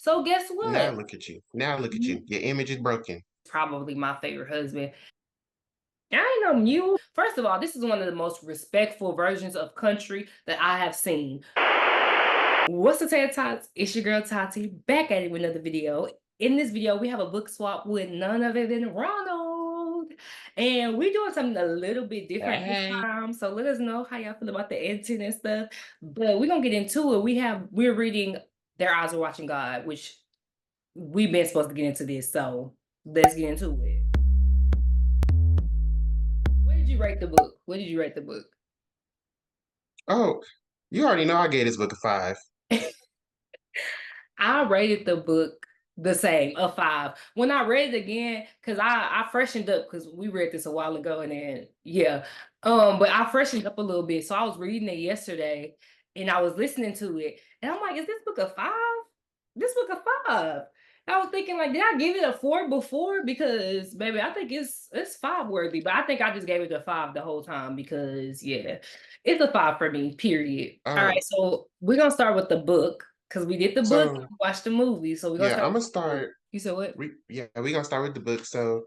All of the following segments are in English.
So guess Now what? look at you. Now look at you. Mhm. Your image is broken. Probably my favorite husband. I ain't no mule. First of all, this is one of the most respectful versions of country that I have seen. What's the Tate Tots? It's your girl Tati back at it with another video. In this video, we have a book swap with none other than Ronald. And we're doing something a little bit different this Hey. time. So let us know how y'all feel about the editing and stuff. But we're gonna get into it. We're reading Their Eyes Are Watching God, which we've been supposed to get into this. So let's get into it. What did you rate the book? What did you rate the book? Oh, you already know I gave this book a 5. I rated the book the same, a 5. When I read it again, because I freshened up because we read this a while ago, and then yeah. But I freshened up a little bit. So I was reading it yesterday and I was listening to it, and I'm like, is this book a 5? This book a 5. I was thinking, like, did I give it a 4 before? Because baby, I think it's 5 worthy, but I think I just gave it a 5 the whole time because yeah, it's a 5 for me, period. All right, Um, so we're gonna start with the book because we did the book, so we watched the movie. So we're gonna yeah, start I'm with gonna the book. start. You said what? We're gonna start with the book. So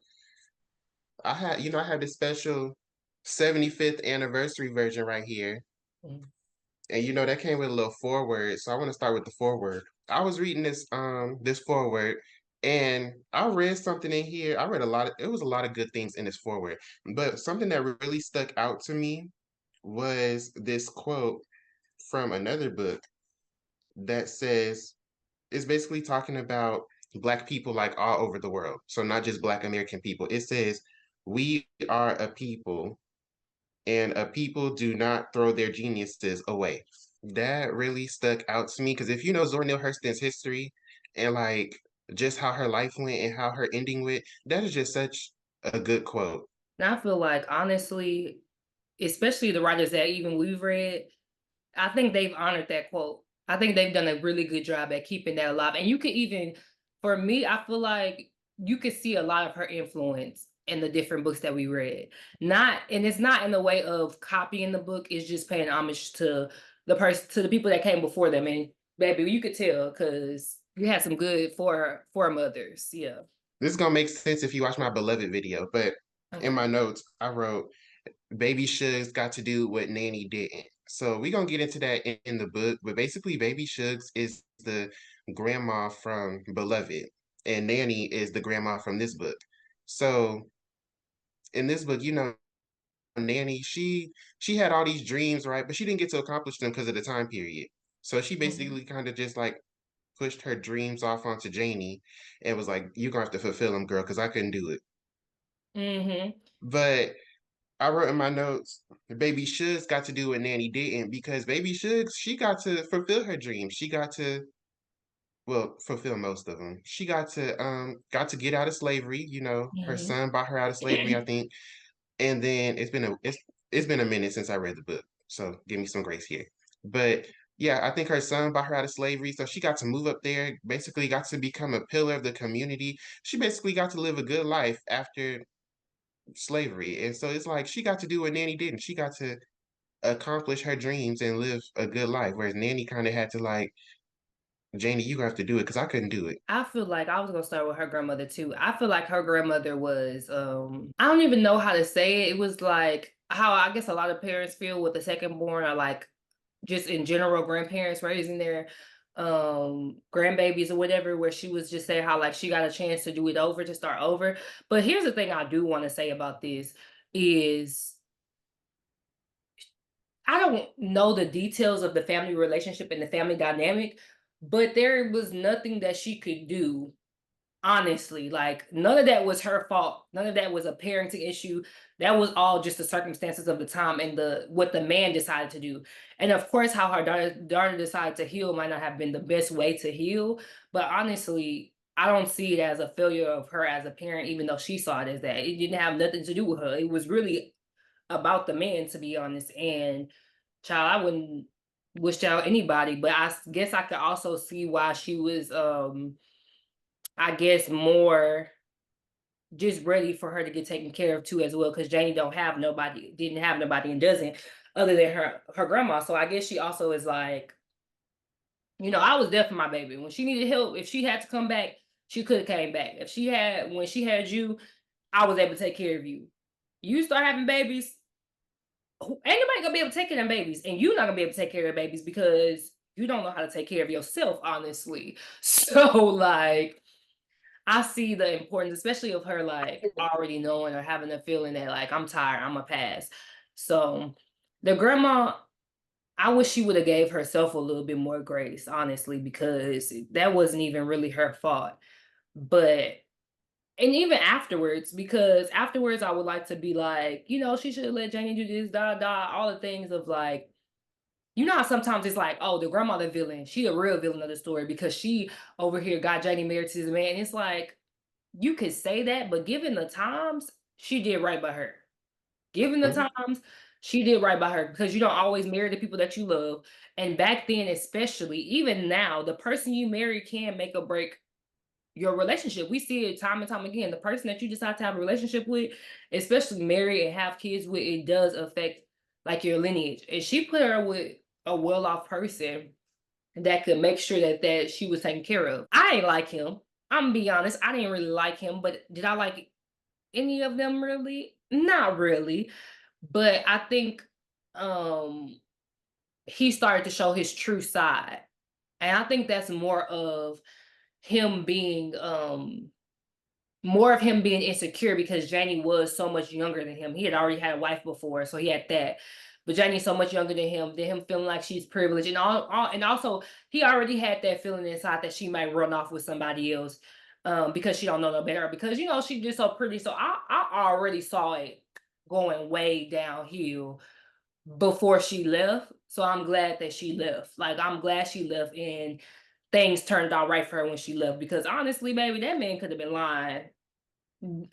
I had this special 75th anniversary version right here. Mhm. And that came with a little foreword. So I want to start with the foreword. I was reading this foreword, and I read something in here. I read it was a lot of good things in this foreword. But something that really stuck out to me was this quote from another book that says it's basically talking about Black people like all over the world. So not just Black American people. It says, "We are a people, and a people do not throw their geniuses away." That really stuck out to me because if you know Zora Neale Hurston's history and like just how her life went and how her ending went, that is just such a good quote. And I feel like honestly, especially the writers that even we've read, I think they've honored that quote. I think they've done a really good job at keeping that alive. And you could even, for me, I feel like you could see a lot of her influence in the different books that we read. And it's not in the way of copying the book, it's just paying homage to the people that came before them. And baby, you could tell because you had some good for mothers. Yeah. This is gonna make sense if you watch my beloved video, but in Okay. my notes, I wrote Baby Suggs got to do what Nanny didn't. So we're gonna get into that in the book, but basically Baby Suggs is the grandma from Beloved, and Nanny is the grandma from this book. So in this book, Nanny, she had all these dreams, right? But she didn't get to accomplish them because of the time period. So she Mhm. basically kind of just like pushed her dreams off onto Janie and was like, "You're gonna have to fulfill them, girl, because I couldn't do it." Mhm. But I wrote in my notes, Baby Suggs got to do what Nanny didn't because Baby Suggs, she got to fulfill her dreams. She got to, well, fulfill most of them. She got to get out of slavery. Her Mhm. son bought her out of slavery, I think. And then it's been a minute since I read the book, so give me some grace here. But yeah, I think her son bought her out of slavery, so she got to move up there. Basically, got to become a pillar of the community. She basically got to live a good life after slavery, and so it's like she got to do what Nanny didn't. She got to accomplish her dreams and live a good life, whereas Nanny kind of had to like, Janie, you have to do it because I couldn't do it. I feel like I was gonna start with her grandmother too. I feel like her grandmother was I don't even know how to say it. It was like how I guess a lot of parents feel with the second born or like just in general grandparents raising their grandbabies or whatever, where she was just saying how like she got a chance to do it over, to start over. But here's the thing I do want to say about this is I don't know the details of the family relationship and the family dynamic, but there was nothing that she could do. Honestly, like none of that was her fault. None of that was a parenting issue. That was all just the circumstances of the time and the what the man decided to do. And of course, how her daughter decided to heal might not have been the best way to heal. But honestly, I don't see it as a failure of her as a parent, even though she saw it as that. It didn't have nothing to do with her. It was really about the man, to be honest. And child, I wouldn't wish out anybody, but guess I could also see why she was I guess more just ready for her to get taken care of too as well, because Janie don't have nobody, didn't have nobody and doesn't, other than her grandma. So I guess she also is like, I was there for my baby. When she needed help, if she had to come back, she could have came back. When she had you, I was able to take care of you. You start having babies, ain't nobody gonna be able to take care of them babies, and you're not gonna be able to take care of babies because you don't know how to take care of yourself, honestly. So, like, I see the importance, especially of her like already knowing or having a feeling that like I'm tired, I'm a pass. So the grandma, I wish she would have gave herself a little bit more grace, honestly, because that wasn't even really her fault. But and even afterwards, because afterwards I would like to be like, she should have let Janie do this, all the things of like, how sometimes it's like, oh, the grandmother villain, she a real villain of the story because she over here got Janie married to this man. It's like, you could say that, but given the times, she did right by her. Given the Mhm, times, she did right by her because you don't always marry the people that you love. And back then, especially, even now, the person you marry can make or break your relationship. We see it time and time again. The person that you decide to have a relationship with, especially marry and have kids with, it does affect like your lineage. And she put her with a well-off person that could make sure that she was taken care of. I ain't like him. I'm gonna be honest. I didn't really like him, but did I like any of them really? Not really. But I think um he started to show his true side. And I think that's him being more of him being insecure because Janie was so much younger than him. He had already had a wife before, so he had that. But Janie's so much younger than him feeling like she's privileged, and and also he already had that feeling inside that she might run off with somebody else, because she don't know no better, because she's just so pretty. So I already saw it going way downhill before she left. So I'm glad that she left. Like I'm glad she left and things turned out right for her when she left. Because honestly, baby, that man could have been lying.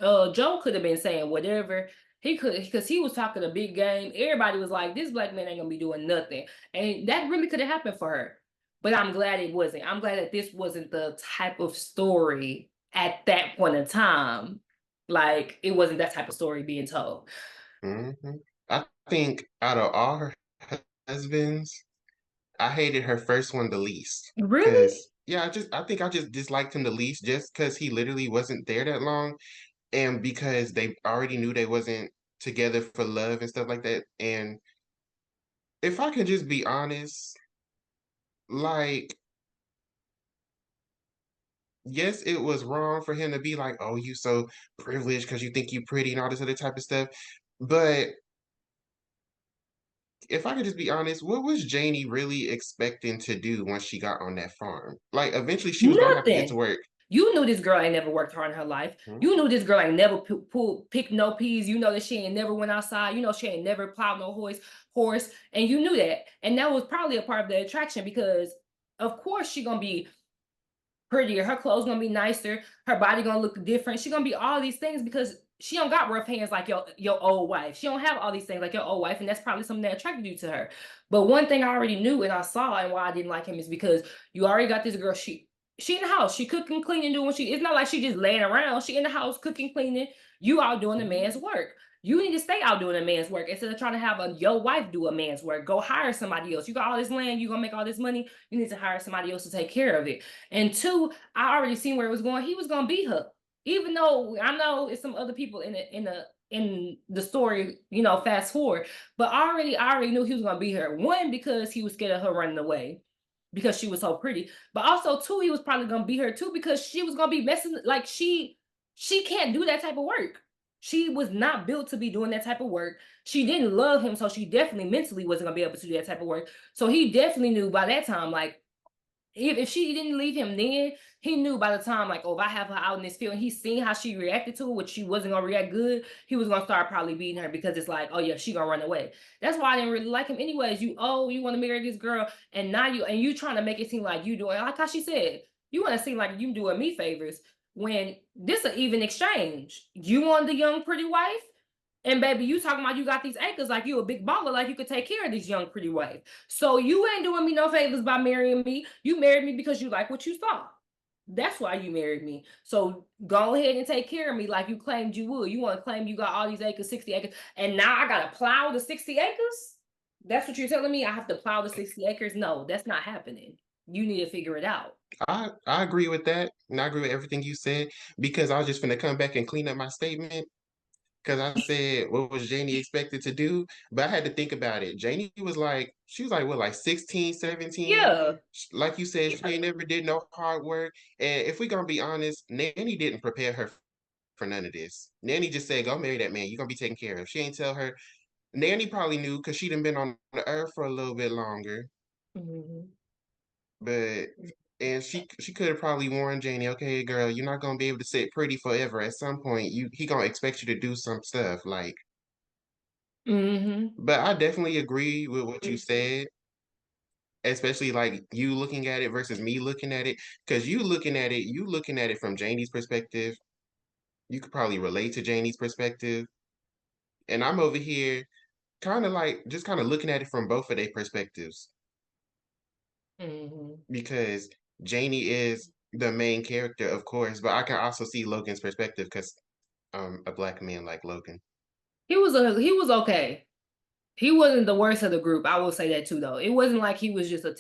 Joe could have been saying whatever he could because he was talking a big game. Everybody was like, "This black man ain't gonna be doing nothing," and that really could have happened for her. But I'm glad it wasn't. I'm glad that this wasn't the type of story at that point in time. Like it wasn't that type of story being told. mhm. I think out of all her husbands, I hated her first one the least. Really? Cause yeah, I think I just disliked him the least just because he literally wasn't there that long, and because they already knew they wasn't together for love and stuff like that. And if I could just be honest, like, yes, it was wrong for him to be like, "Oh, you so privileged because you think you pretty," and all this other type of stuff. But if I could just be honest, what was Janie really expecting to do once she got on that farm? Like, eventually, she was gonna have to get to Nothing. work. You knew this girl ain't never worked hard in her life. Mhm, You knew this girl ain't never picked no peas. You know that she ain't never went outside. You know she ain't never plowed no horse, and you knew that. And that was probably a part of the attraction because, of course, she gonna be prettier. Her clothes gonna be nicer. Her body gonna look different. She gonna be all these things because she don't got rough hands like your old wife. She don't have all these things like your old wife, and that's probably something that attracted you to her. But one thing I already knew and I saw and why I didn't like him is because you already got this girl. She in the house. She cooking, cleaning, doing. It's not like she just laying around. She in the house cooking, cleaning. You out doing the man's mhm, work. You need to stay out doing a man's work instead of trying to have your wife do a man's work. Go hire somebody else. You got all this land. You gonna make all this money. You need to hire somebody else to take care of it. And two, I already seen where it was going. He was gonna beat her, even though I know it's some other people in the story. Fast forward, but I already knew he was gonna beat her. One, because he was scared of her running away because she was so pretty, but also two, he was probably gonna beat her too because she was gonna be messing like she can't do that type of work. She was not built to be doing that type of work. She didn't love him, so she definitely mentally wasn't gonna be able to do that type of work. So he definitely knew by that time, like if she didn't leave him then, he knew by the time, like, oh, if I have her out in this field and he's seen how she reacted to it, which she wasn't gonna react good, he was gonna start probably beating her because it's like, oh yeah, she gonna run away. That's why I didn't really like him anyways. You want to marry this girl, and now you trying to make it seem like you doing like how she said, you want to seem like you doing me favors when this an even exchange. You want the young pretty wife, and baby, you talking about you got these acres like you a big baller, like you could take care of this young pretty wife. So you ain't doing me no favors by marrying me. You married me because you like what you saw. That's why you married me. So go ahead and take care of me like you claimed you would. You want to claim you got all these acres, 60 acres, and now I gotta plow the 60 acres? That's what you're telling me? I have to plow the 60 acres? No, that's not happening. You need to figure it out. I agree with that, and I agree with everything you said because I was just gonna come back and clean up my statement because I said what was Janie expected to do, but I had to think about it. Janie was like, she was like what, like 16, 17? Yeah. Like you said, she ain't never did no hard work. And if we gonna be honest, Nanny didn't prepare her for none of this. Nanny just said, go marry that man. You're gonna be taken care of. She ain't tell her. Nanny probably knew because she done been on the earth for a little bit longer. Mhm. But and she could have probably warned Janie, okay, girl, you're not gonna be able to sit pretty forever. At some point, he gonna expect you to do some stuff. Like, Mhm. but I definitely agree with what you said, especially like you looking at it versus me looking at it. Because you looking at it from Janie's perspective. You could probably relate to Janie's perspective. And I'm over here kind of like just kind of looking at it from both of their perspectives. Mhm. Because Janie is the main character, of course, but I can also see Logan's perspective because a black man like Logan. He was okay. He wasn't the worst of the group. I will say that too, though. It wasn't like he was just a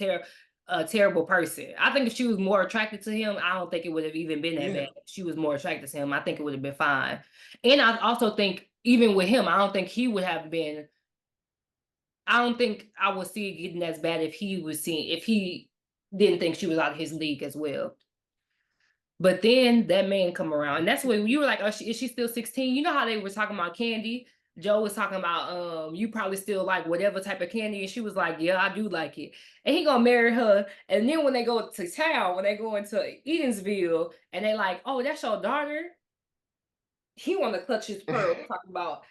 terrible person. I think if she was more attracted to him, I don't think it would have even been that Yeah, bad. If she was more attracted to him, I think it would have been fine. And I also think even with him, I don't think he would have been. I don't think I would see it getting as bad if he didn't think she was out of his league as well. But then that man come around, and that's when you were like, "Oh, is she still 16?" You know how they were talking about candy. Joe was talking about, you probably still like whatever type of candy, and she was like, "Yeah, I do like it." And he gonna marry her, and then when they go to town, when they go into Edensville, and they like, "Oh, that's your daughter." He want to clutch his pearl, talking about,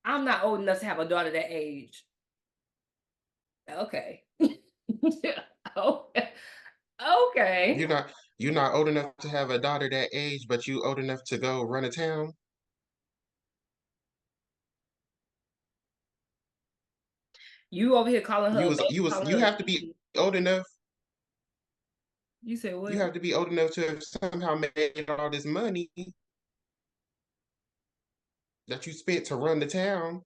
"I'm not old enough to have a daughter that age." Okay. Oh, okay. you're not old enough to have a daughter that age, but you old enough to go run a town. You over here calling her a baby, calling You her a have to be baby. old enough. You said You what? have to be old enough to have somehow made all this money that you spent to run the town.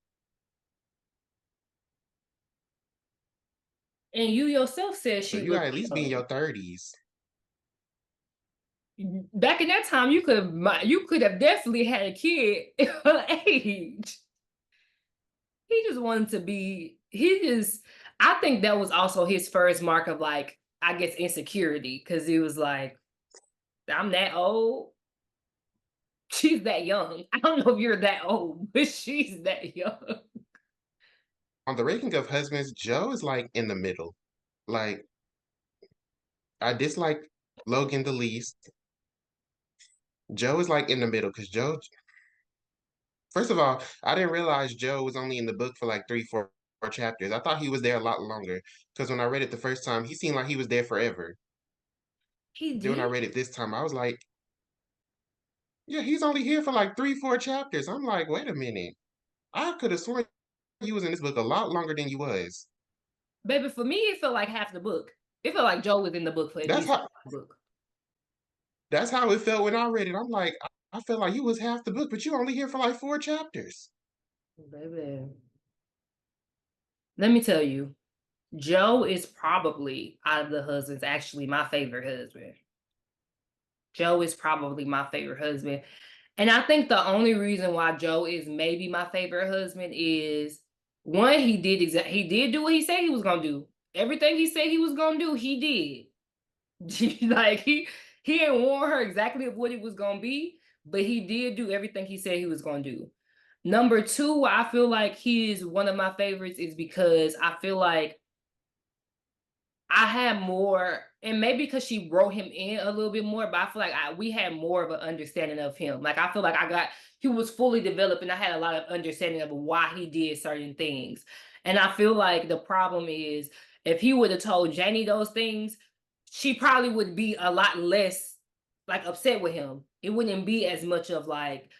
And you yourself said So she you gotta looked at least be in young. your 30s. Back in that time, you could have definitely had a kid at her age. He just wanted to be. He just. I think that was also his first mark of like, I guess, insecurity, because he was like, "I'm that old. She's that young. I don't know if you're that old, but she's that young." On the ranking of husbands, Joe is like in the middle. Like I dislike Logan the least. Joe is like in the middle because Joe, first of all, I didn't realize Joe was only in the book for like three, four chapters. I thought he was there a lot longer because when I read it the first time, he seemed like he was there forever. He Then when I did. read it this time, I was like, yeah, he's only here for like three, four chapters. I'm like, wait a minute. I could have sworn you was in this book a lot longer than you was. Baby, for me, it felt like half the book. It felt like Joe was in the book for at That's least half how the book. that's how it felt when I read it. I'm like, I felt like you was half the book, but you only here for like four chapters. Baby, let me tell you, Joe is probably out of the husbands actually my favorite husband. Joe is probably my favorite husband. And I think the only reason why Joe is maybe my favorite husband is one, he did do what he said he was gonna do. Everything he said he was gonna do, he did. Like he didn't warn her exactly of what it was gonna be, but he did do everything he said he was gonna do. Number two, why I feel like he is one of my favorites is because I feel like I had more, and maybe because she wrote him in a little bit more, but I feel like we had more of an understanding of him. Like I feel like he was fully developed, and I had a lot of understanding of why he did certain things. And I feel like the problem is if he would have told Janie those things, she probably would be a lot less like upset with him. It wouldn't be as much of like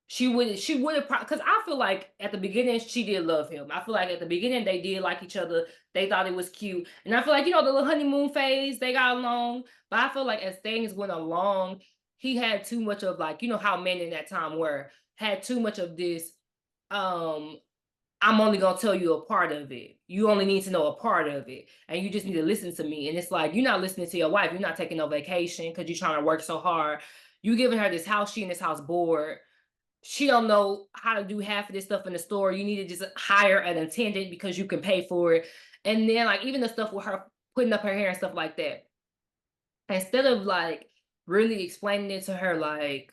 she would have because I feel like at the beginning she did love him. I feel like at the beginning they did like each other. They thought it was cute. And I feel like, the little honeymoon phase, they got along. But I feel like as things went along, he had too much of like, how men in that time were, had too much of this um I'm only gonna tell you a part of it. You only need to know a part of it, and you just need to listen to me. And it's like you're not listening to your wife. You're not taking no vacation because you're trying to work so hard. You giving her this house. She in this house bored. She don't know how to do half of this stuff in the store. You need to just hire an attendant because you can pay for it. And then like even the stuff with her putting up her hair and stuff like that. Instead of like really explaining it to her, like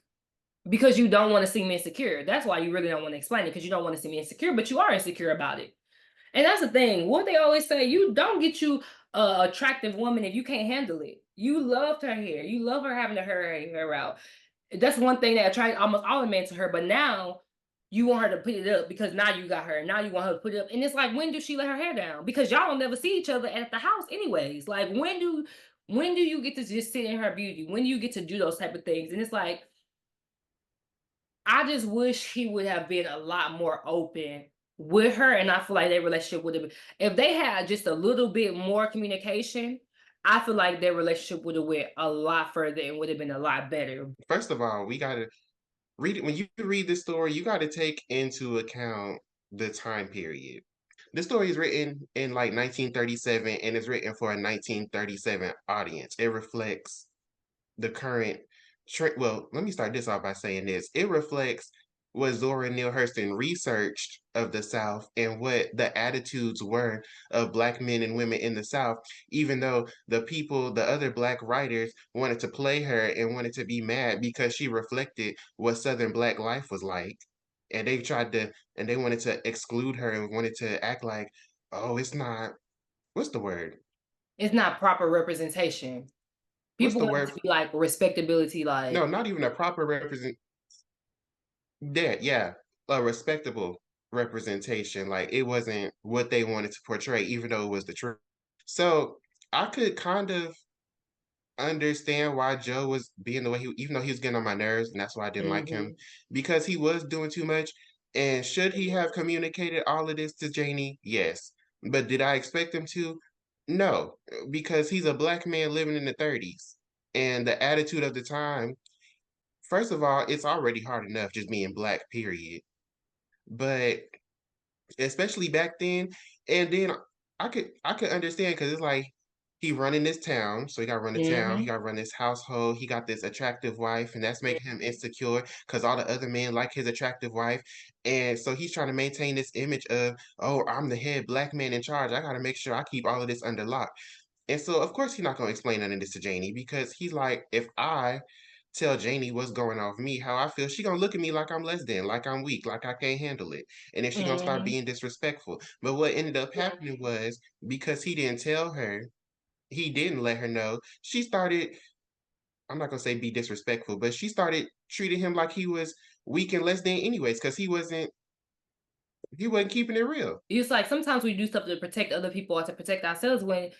because you don't want to seem insecure. That's why you really don't want to explain it because you don't want to seem insecure, but you are insecure about it. And that's the thing. What they always say, you don't get you a attractive woman if you can't handle it. You loved her hair. You love her having her hair out. That's one thing that attracted almost all the men to her. But now you want her to put it up because now you got her. Now you want her to put it up. And it's like, when does she let her hair down? Because y'all don't never see each other at the house anyways. Like when do you get to just sit in her beauty? When do you get to do those type of things? And it's like, I just wish he would have been a lot more open with her, and I feel like their relationship would have been, if they had just a little bit more communication, I feel like their relationship would have went a lot further and would have been a lot better. First of all, we gotta read it when you read this story, you gotta take into account the time period. This story is written in like 1937 and is written for a 1937 audience. It reflects the current well, let me start this off by saying this. It reflects what Zora Neale Hurston researched of the South and what the attitudes were of Black men and women in the South, even though the people, the other Black writers, wanted to play her and wanted to be mad because she reflected what Southern Black life was like. And they tried to, and they wanted to exclude her and wanted to act like, oh, it's not, what's the word? It's not proper representation. What's People the want it word? to be like respectability, No, like not even a proper represent. That, yeah, a respectable representation. Like it wasn't what they wanted to portray, even though it was the truth. So I could kind of understand why Joe was being the way he, even though he was getting on my nerves, and that's why I didn't like him, mhm. because he was doing too much. And should he have communicated all of this to Janie? Yes. But did I expect him to? No, because he's a Black man living in the 30s. And the attitude of the time, first of all, it's already hard enough just being Black, period. But especially back then. And then I could understand because it's like he running this town, so he got to run the town, he Mhm. got to run this household, he got this attractive wife, and that's making him insecure because all the other men like his attractive wife, and so he's trying to maintain this image of, oh, I'm the head Black man in charge. I got to make sure I keep all of this under lock. And so, of course, he's not going to explain none of this to Janie because he's like, if I tell Janie what's going on with me, how I feel, she gonna look at me like I'm less than, like I'm weak, like I can't handle it. And then she gonna start Mhm. being disrespectful. But what ended up happening was because he didn't tell her, he didn't let her know, she started, I'm not gonna say be disrespectful, but she started treating him like he was weak and less than anyways, because he wasn't keeping it real. It's like sometimes we do stuff to protect other people or to protect ourselves when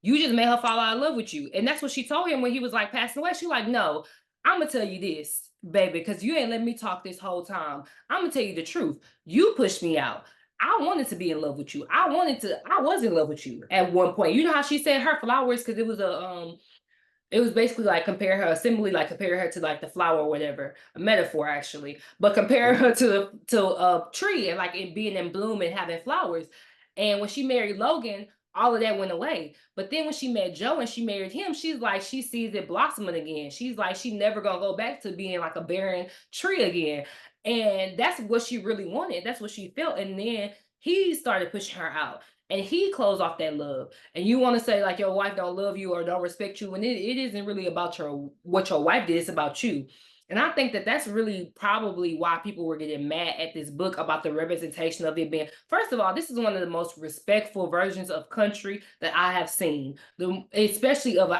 you just made her fall out of love with you. And that's what she told him when he was like passing away. She like, no, I'm gonna tell you this, baby, because you ain't let me talk this whole time. I'm gonna tell you the truth. You pushed me out. I wanted to be in love with you. I was in love with you at one point. You know how she said her flowers because it was basically like compare her, assembly, like compare her to like the flower or whatever, a metaphor actually, but compare her to a tree and like it being in bloom and having flowers. And when she married Logan, all of that went away. But then when she met Joe and she married him, she's like she sees it blossoming again. She's like she never gonna go back to being like a barren tree again. And that's what she really wanted. That's what she felt. And then he started pushing her out and he closed off that love. And you want to say like your wife don't love you or don't respect you when it isn't really about your what your wife did, it's about you. And I think that that's really probably why people were getting mad at this book about the representation of it being, first of all, this is one of the most respectful versions of country that I have seen, especially of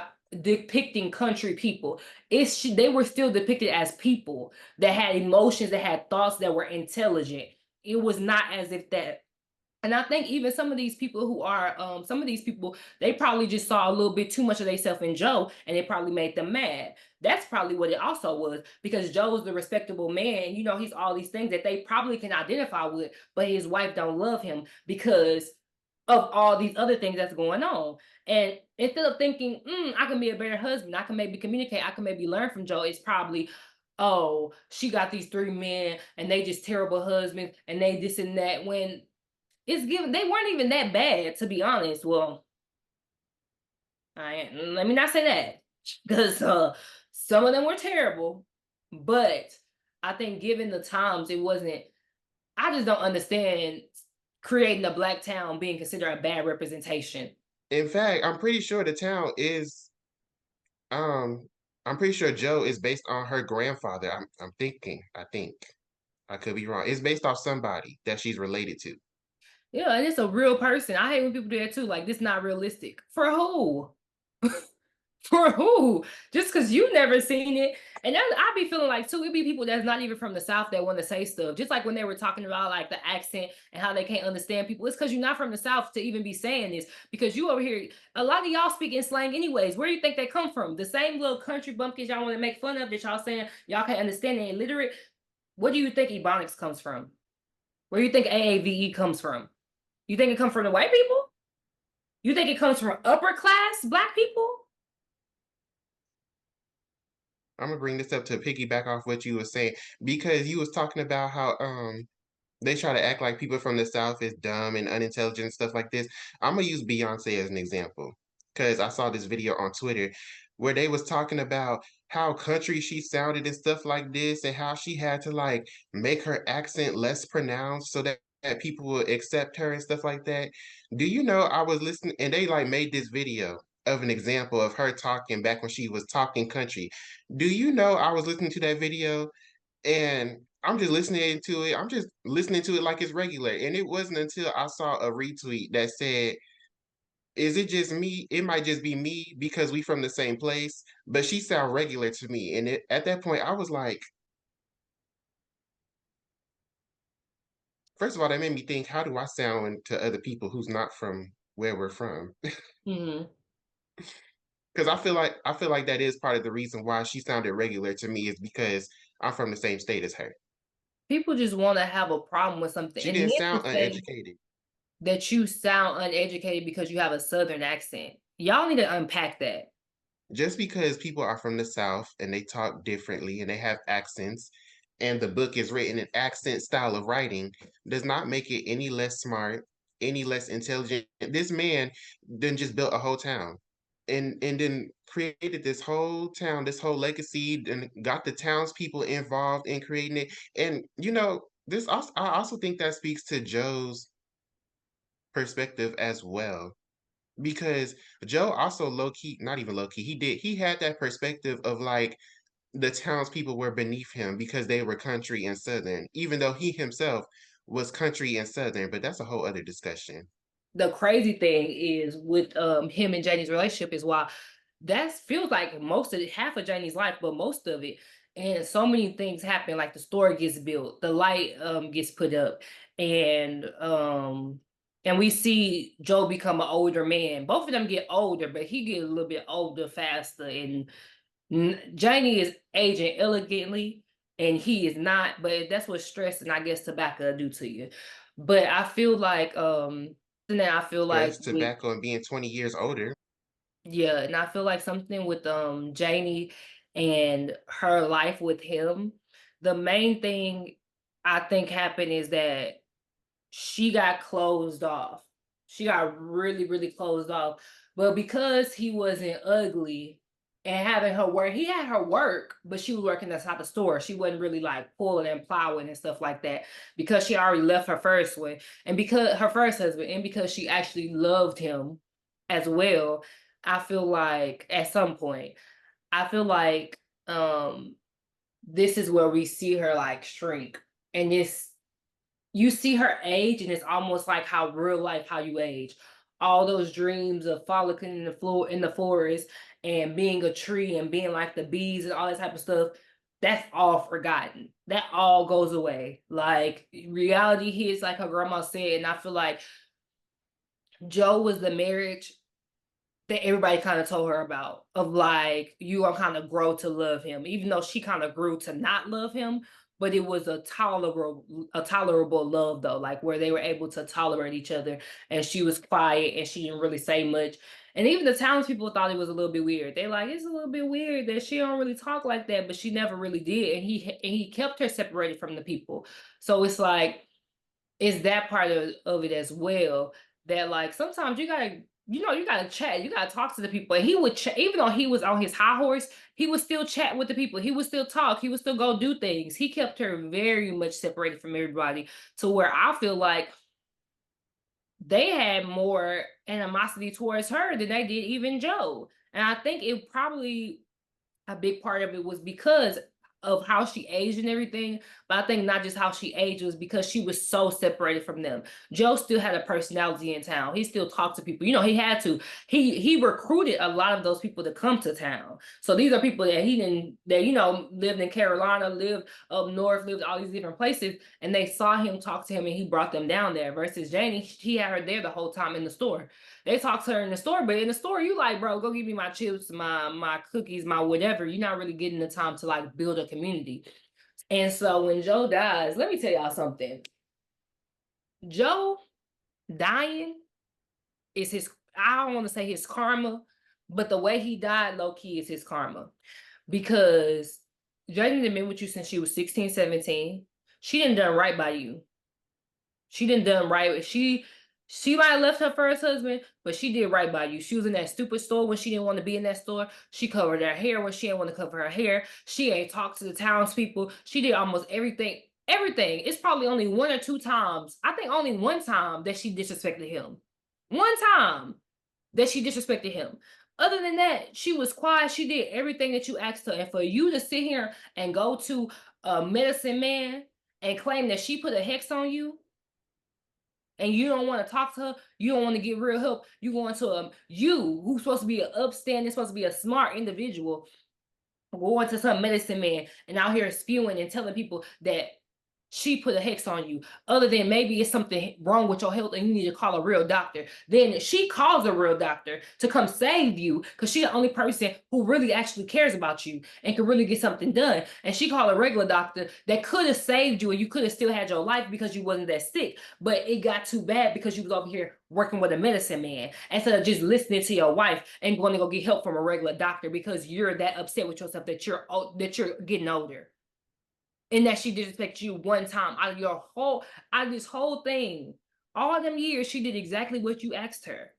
depicting country people. They were still depicted as people that had emotions, that had thoughts, that were intelligent. It was not as if that, and I think even some of these people who are, some of these people, they probably just saw a little bit too much of themselves in Joe, and it probably made them mad. That's probably what it also was, because Joe's the respectable man. You know, he's all these things that they probably can identify with, but his wife don't love him because of all these other things that's going on. And instead of thinking, I can be a better husband, I can maybe communicate, I can maybe learn from Joe, it's probably, oh, she got these three men and they just terrible husbands and they this and that. When it's given they weren't even that bad, to be honest. Well, let me not say that because some of them were terrible, but I think given the times, it wasn't. I just don't understand creating a black town being considered a bad representation. In fact, I'm pretty sure the town is um I'm pretty sure Joe is based on her grandfather. I'm thinking. I think. I could be wrong. It's based off somebody that she's related to. Yeah, and it's a real person. I hate when people do that too. Like, this not realistic. For who? For who? Just because you never seen it. And then I be feeling like too, it be people that's not even from the South that want to say stuff. Just like when they were talking about like the accent and how they can't understand people. It's because you're not from the South to even be saying this. Because you over here, a lot of y'all speak in slang anyways. Where do you think they come from? The same little country bumpkins y'all want to make fun of that y'all saying y'all can't understand and illiterate. What do you think Ebonics comes from? Where do you think AAVE comes from? You think it comes from the white people? You think it comes from upper class black people? I'm gonna bring this up to piggyback off what you were saying because you was talking about how they try to act like people from the South is dumb and unintelligent and stuff like this. I'm gonna use Beyonce as an example because I saw this video on Twitter where they was talking about how country she sounded and stuff like this, and how she had to like make her accent less pronounced so that people would accept her and stuff like that. Do you know I was listening and they like made this video of an example of her talking back when she was talking country. Do you know I was listening to that video and I'm just listening to it. I'm just listening to it like it's regular. And it wasn't until I saw a retweet that said, "Is it just me? It might just be me because we from the same place, but she sound regular to me." And at that point, I was like, first of all, that made me think, how do I sound to other people who's not from where we're from? Mhm. Because I feel like that is part of the reason why she sounded regular to me is because I'm from the same state as her. People just want to have a problem with something, She and didn't then to sound say uneducated. that you sound uneducated because you have a Southern accent. Y'all need to unpack that. Just because people are from the South and they talk differently and they have accents, and the book is written in accent style of writing, does not make it any less smart, any less intelligent. This man then just built a whole town and then created this whole town, this whole legacy, and got the townspeople involved in creating it. And this also, I also think that speaks to Joe's perspective as well because Joe also low key, not even low key, he had that perspective of like the townspeople were beneath him because they were country and southern, even though he himself was country and southern, but that's a whole other discussion. The crazy thing is with him and Janie's relationship is why that feels like most of half of Janie's life, but most of it. And so many things happen, like the store gets built, the light gets put up, and we see Joe become an older man. Both of them get older, but he get a little bit older faster. And Janie is aging elegantly, and he is not. But that's what stress and I guess tobacco do to you. But I feel like then I feel like Stress, with tobacco, and being 20 years older. yeah, and I feel like something with Janie and her life with him. The main thing I think happened is that she got closed off. She got really, really closed off. But because he wasn't ugly and having her work, he had her work, but she was working inside the store. She wasn't really like pulling and plowing and stuff like that because she already left her first one and because her first husband and because she actually loved him as well. I feel like at some point, I feel like this is where we see her like shrink and this you see her age and it's almost like how real life how you age, all those dreams of frolicking in the floor in the forest and being a tree and being like the bees and all that type of stuff, that's all forgotten, that all goes away, like reality hits like her grandma said. And I feel like Joe was the marriage that everybody kind of told her about of like you gonna kind of grow to love him even though she kind of grew to not love him, but it was a tolerable love though, like where they were able to tolerate each other and she was quiet and she didn't really say much. And even the townspeople thought it was a little bit weird. They like it's a little bit weird that she don't really talk like that, but she never really did, and he kept her separated from the people. So it's like Is that part of it as well, that, like, sometimes you gotta chat, you gotta talk to the people, and he would chat even though he was on his high horse, he would still chat with the people, he would still talk, he would still go do things. He kept her very much separated from everybody to where I feel like they had more animosity towards her than they did even Joe, and I think it probably a big part of it was because of how she aged and everything. But I think not just how she aged was because she was so separated from them. Joe still had a personality in town. He still talked to people. You know, he had to. He recruited a lot of those people to come to town. So these are people that he didn't that lived in Carolina, lived up north, lived all these different places, and they saw him talk to him and he brought them down there. Versus Janie, he had her there the whole time in the store. They talk to her in the store, but in the store, you like, bro, go give me my chips, my cookies, my whatever. You're not really getting the time to like build a community. And so when Joe dies, let me tell y'all something. Joe dying is his, I don't want to say his karma, but the way he died, low key, is his karma. Because Jane done been with you since she was 16, 17. She didn't done right by you. She didn't done right. She might have left her first husband, but she did right by you. She was in that stupid store when she didn't want to be in that store. She covered her hair when she didn't want to cover her hair. She ain't talked to the townspeople. She did almost everything. Everything. It's probably only one or two times. I think only one time that she disrespected him. One time that she disrespected him. Other than that, she was quiet. She did everything that you asked her. And for you to sit here and go to a medicine man and claim that she put a hex on you, and you don't want to talk to her, you don't want to get real help, you going to you who's supposed to be an upstanding, supposed to be a smart individual, going to some medicine man and out here spewing and telling people that she put a hex on you, other than maybe it's something wrong with your health and you need to call a real doctor. Then she calls a real doctor to come save you because she's the only person who really actually cares about you and can really get something done. And she called a regular doctor that could have saved you and you could have still had your life because you wasn't that sick. But it got too bad because you was over here working with a medicine man instead of just listening to your wife and going to go get help from a regular doctor because you're that upset with yourself that you're getting older and that she disrespected you one time out of this whole thing. All them years, she did exactly what you asked her.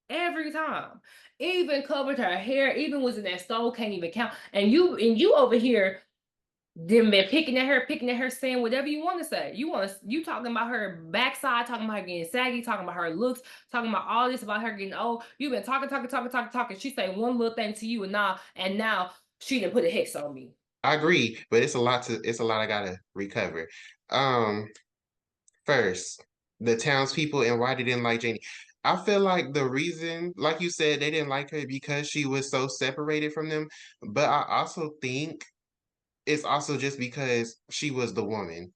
Every time. Even covered her hair, even was in that stove, can't even count. And you over here then been picking at her, saying whatever you want to say. You talking about her backside, talking about her getting saggy, talking about her looks, talking about all this about her getting old. You've been talking. She say one little thing to you, and now she didn't put a hex on me. I agree, but it's a lot I gotta recover. Um, First, the townspeople and why they didn't like Janie. I feel like the reason, like you said, they didn't like her because she was so separated from them. But I also think it's also just because she was the woman.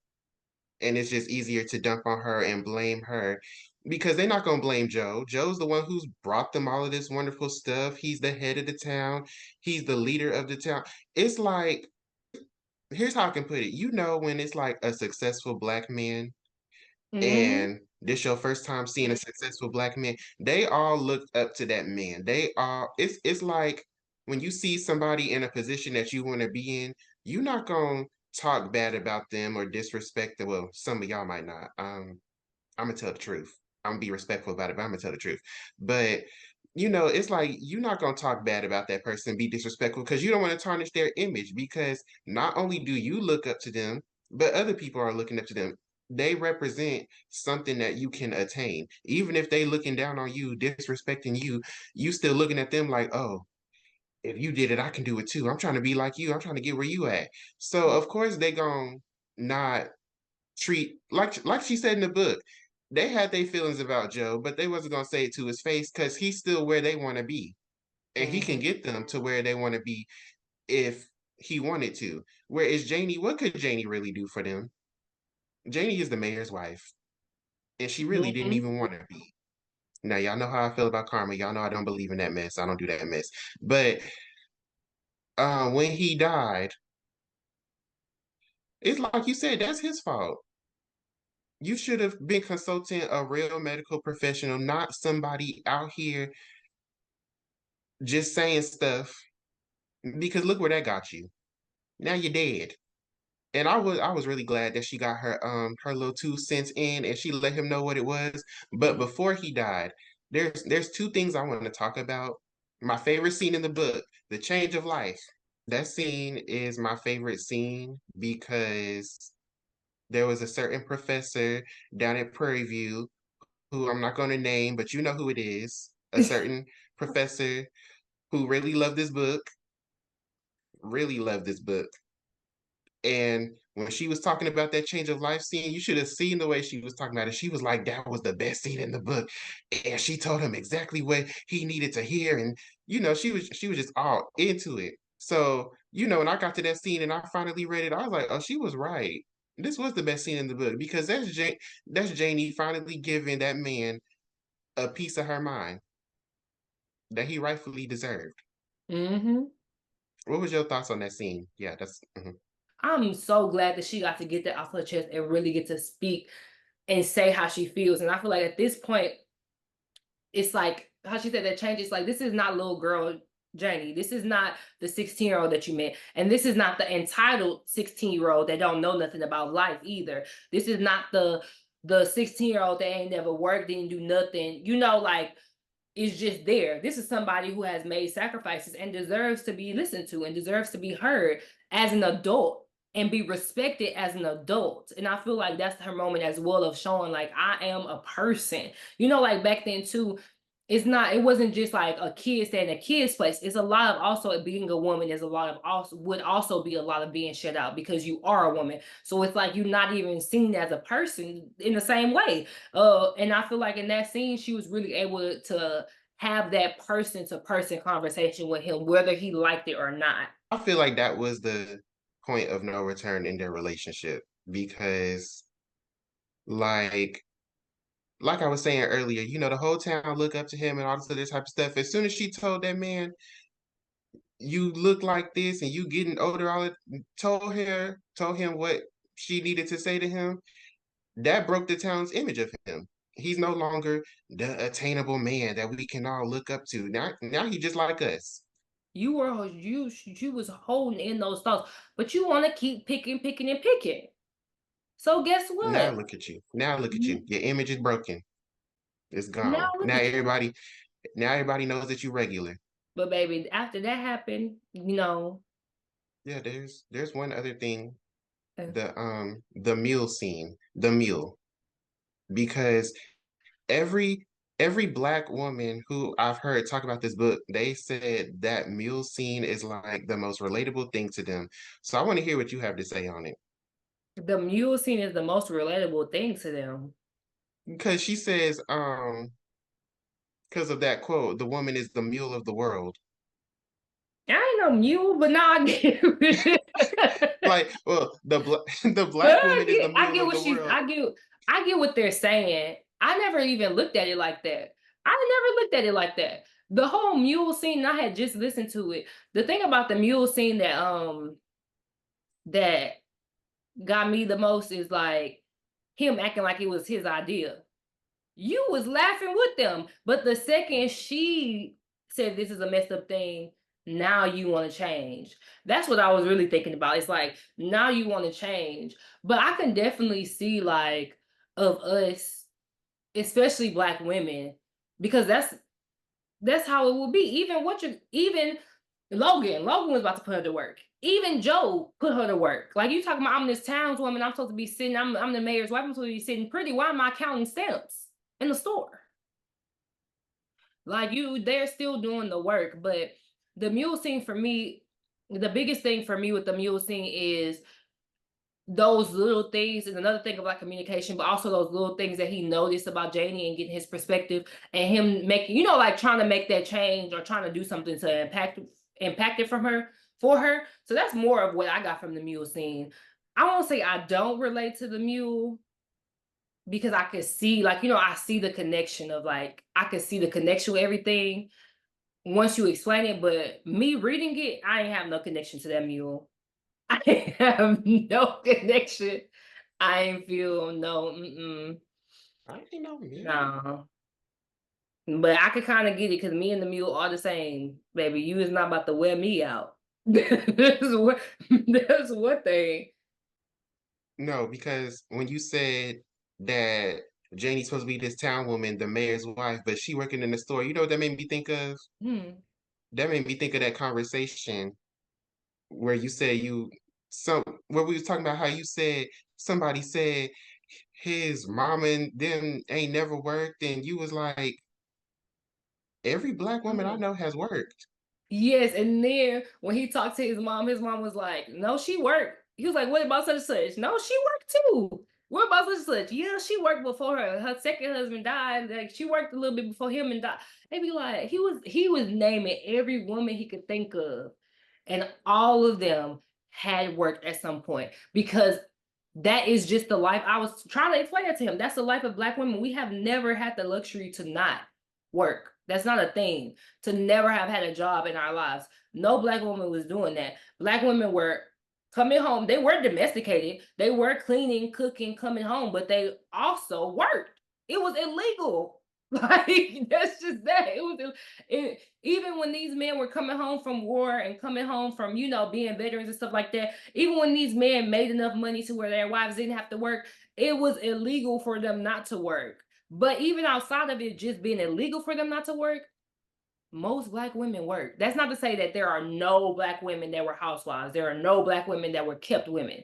And it's just easier to dump on her and blame her because they're not gonna blame Joe. Joe's the one who's brought them all of this wonderful stuff. He's the head of the town, he's the leader of the town. It's like, here's how I can put it. You know, when it's like a successful black man Hmm. and this your first time seeing a successful black man, they all look up to that man. They all it's like when you see somebody in a position that you want to be in, you're not gonna talk bad about them or disrespect them. Well, some of y'all might not. I'm gonna tell the truth. I'm gonna be respectful about it, but I'm gonna tell the truth. But you know, it's like you're not gonna talk bad about that person, be disrespectful, because you don't want to tarnish their image. Because not only do you look up to them, but other people are looking up to them. They represent something that you can attain. Even if they looking down on you, disrespecting you, you still looking at them like, oh, if you did it, I can do it too. I'm trying to be like you. I'm trying to get where you at. So of course they gonna not treat like she said in the book. They had their feelings about Joe, but they wasn't gonna say it to his face because he's still where they want to be, and he can Hmm. get them to where they want to be if he wanted to. Whereas Janie, what could Janie really do for them? Janie is the mayor's wife, and she really didn't Hmm. even want to be. Now y'all know how I feel about karma. Y'all know I don't believe in that mess. I don't do that mess. But when he died, it's like you said, that's his fault. You should have been consulting a real medical professional, not somebody out here just saying stuff because look where that got you. Now you're dead. And I was really glad that she got her little 2 cents in and she let him know what it was. But Mhm. before he died, there's two things I want to talk about. My favorite scene in the book, the change of life. That scene is my favorite scene because there was a certain professor down at Prairie View who I'm not going to name, but you know who it is. A certain professor who really loved this book. And when she was talking about that change of life scene, you should have seen the way she was talking about it. She was like, that was the best scene in the book. And she told him exactly what he needed to hear. And she was just all into it. So, when I got to that scene and I finally read it, I was like, oh, she was right. This was the best scene in the book because that's Janie finally giving that man a piece of her mind that he rightfully deserved. Mhm. What was your thoughts on that scene? Yeah, that's I'm so glad that she got to get that off her chest and really get to speak and say how she feels. And I feel like at this point, it's like how she said that change. It's like this is not little girl Janie. This is not the 16-year-old that you met. And this is not the entitled 16-year-old that don't know nothing about life either. This is not the 16-year-old that ain't never worked, didn't do nothing. Like is just there. This is somebody who has made sacrifices and deserves to be listened to and deserves to be heard as an adult and be respected as an adult. And I feel like that's her moment as well of showing like I am a person. Like back then too, it wasn't just like a kid staying in a kid's place. It's a lot of also being a woman is a lot of also would also be a lot of being shut out because you are a woman. So it's like you're not even seen as a person in the same way. And I feel like in that scene, she was really able to have that person to person conversation with him, whether he liked it or not. I feel like that was the point of no return in their relationship because like I was saying earlier, the whole town look up to him and all this other type of stuff. As soon as she told that man, you look like this and you getting older, told him what she needed to say to him, that broke the town's image of him. He's no longer the attainable man that we can all look up to. Now he just like us. You was holding in those thoughts, but you want to keep picking, picking, and picking. So guess Now what? look at you. Now look at you. N- Your image is broken. It's Now gone. look Now at you. everybody knows that you regular. But baby, after that happened, Yeah, there's one other thing, uh, the meal scene, the meal. Because every every black woman who I've heard talk about this book, they said that meal scene is like the most relatable thing to them. So I want to hear what you have to say on it. the mule scene is the most relatable thing to them. Because she says, because of that quote, the woman is the mule of the world. I ain't no mule, but now I get it. Like, well, the But black woman is the I mule get of what the world. I get what they're saying. I never even looked at it like that. I never looked at it like that. The whole mule scene, I had just listened to it. The thing about the mule scene that got me the most is like him acting like it was his idea. You was laughing with them, but the second she said this is a messed up thing, now you want to change. That's what I was really thinking about. It's like now you want to change, but I can definitely see like of us, especially black women, because that's how it will be. Even Logan was about to put her to work. Even Joe put her to work. Like you talking about, I'm this townswoman. I'm supposed to be sitting. I'm the mayor's wife. I'm supposed to be sitting pretty. Why am I counting stamps in the store? Like they're still doing the work. But the mule scene for me, the biggest thing for me with the mule scene is those little things is another thing about communication, but also those little things that he noticed about Janie and getting his perspective and him making, like trying to make that change or trying to do something to impact it for her. So that's more of what I got from the mule scene. I won't say I don't relate to the mule because I could see, like, I see the connection of like I could see the connection with everything once you explain it, but me reading it, I ain't have no connection to that mule. I have no connection. I ain't feel no, I ain't no mule. no. But I could kind of get it because me and the mule are the same, baby. You is not about to wear me out. That's what that's one thing. No, because when you said that Janie's supposed to be this town woman, the mayor's wife, but she working in the store, you know what that made me think of? Hmm. That made me think of that conversation where you said you some where we was talking about how you said somebody said his mama and them ain't never worked, and you was like, every black woman I know has worked. Yes, and then when he talked to his mom was like, "No, she worked." He was like, "What about such and such?" "No, she worked too." "What about such and such?" "Yeah, she worked before her. Her second husband died. Like she worked a little bit before him and died." They be like, he was naming every woman he could think of, and all of them had worked at some point because that is just the life. I was trying to explain that to him. That's the life of black women. We have never had the luxury to not work. That's not a thing, to never have had a job in our lives. No black woman was doing that. Black women were coming home. They were domesticated. They were cleaning, cooking, coming home, but they also worked. It was illegal. Like that's just that. Even when these men were coming home from war and coming home from being veterans and stuff like that. Even when these men made enough money to where their wives didn't have to work, it was illegal for them not to work. But even outside of it just being illegal for them not to work, most black women work. That's not to say that there are no black women that were housewives. There are no black women that were kept women.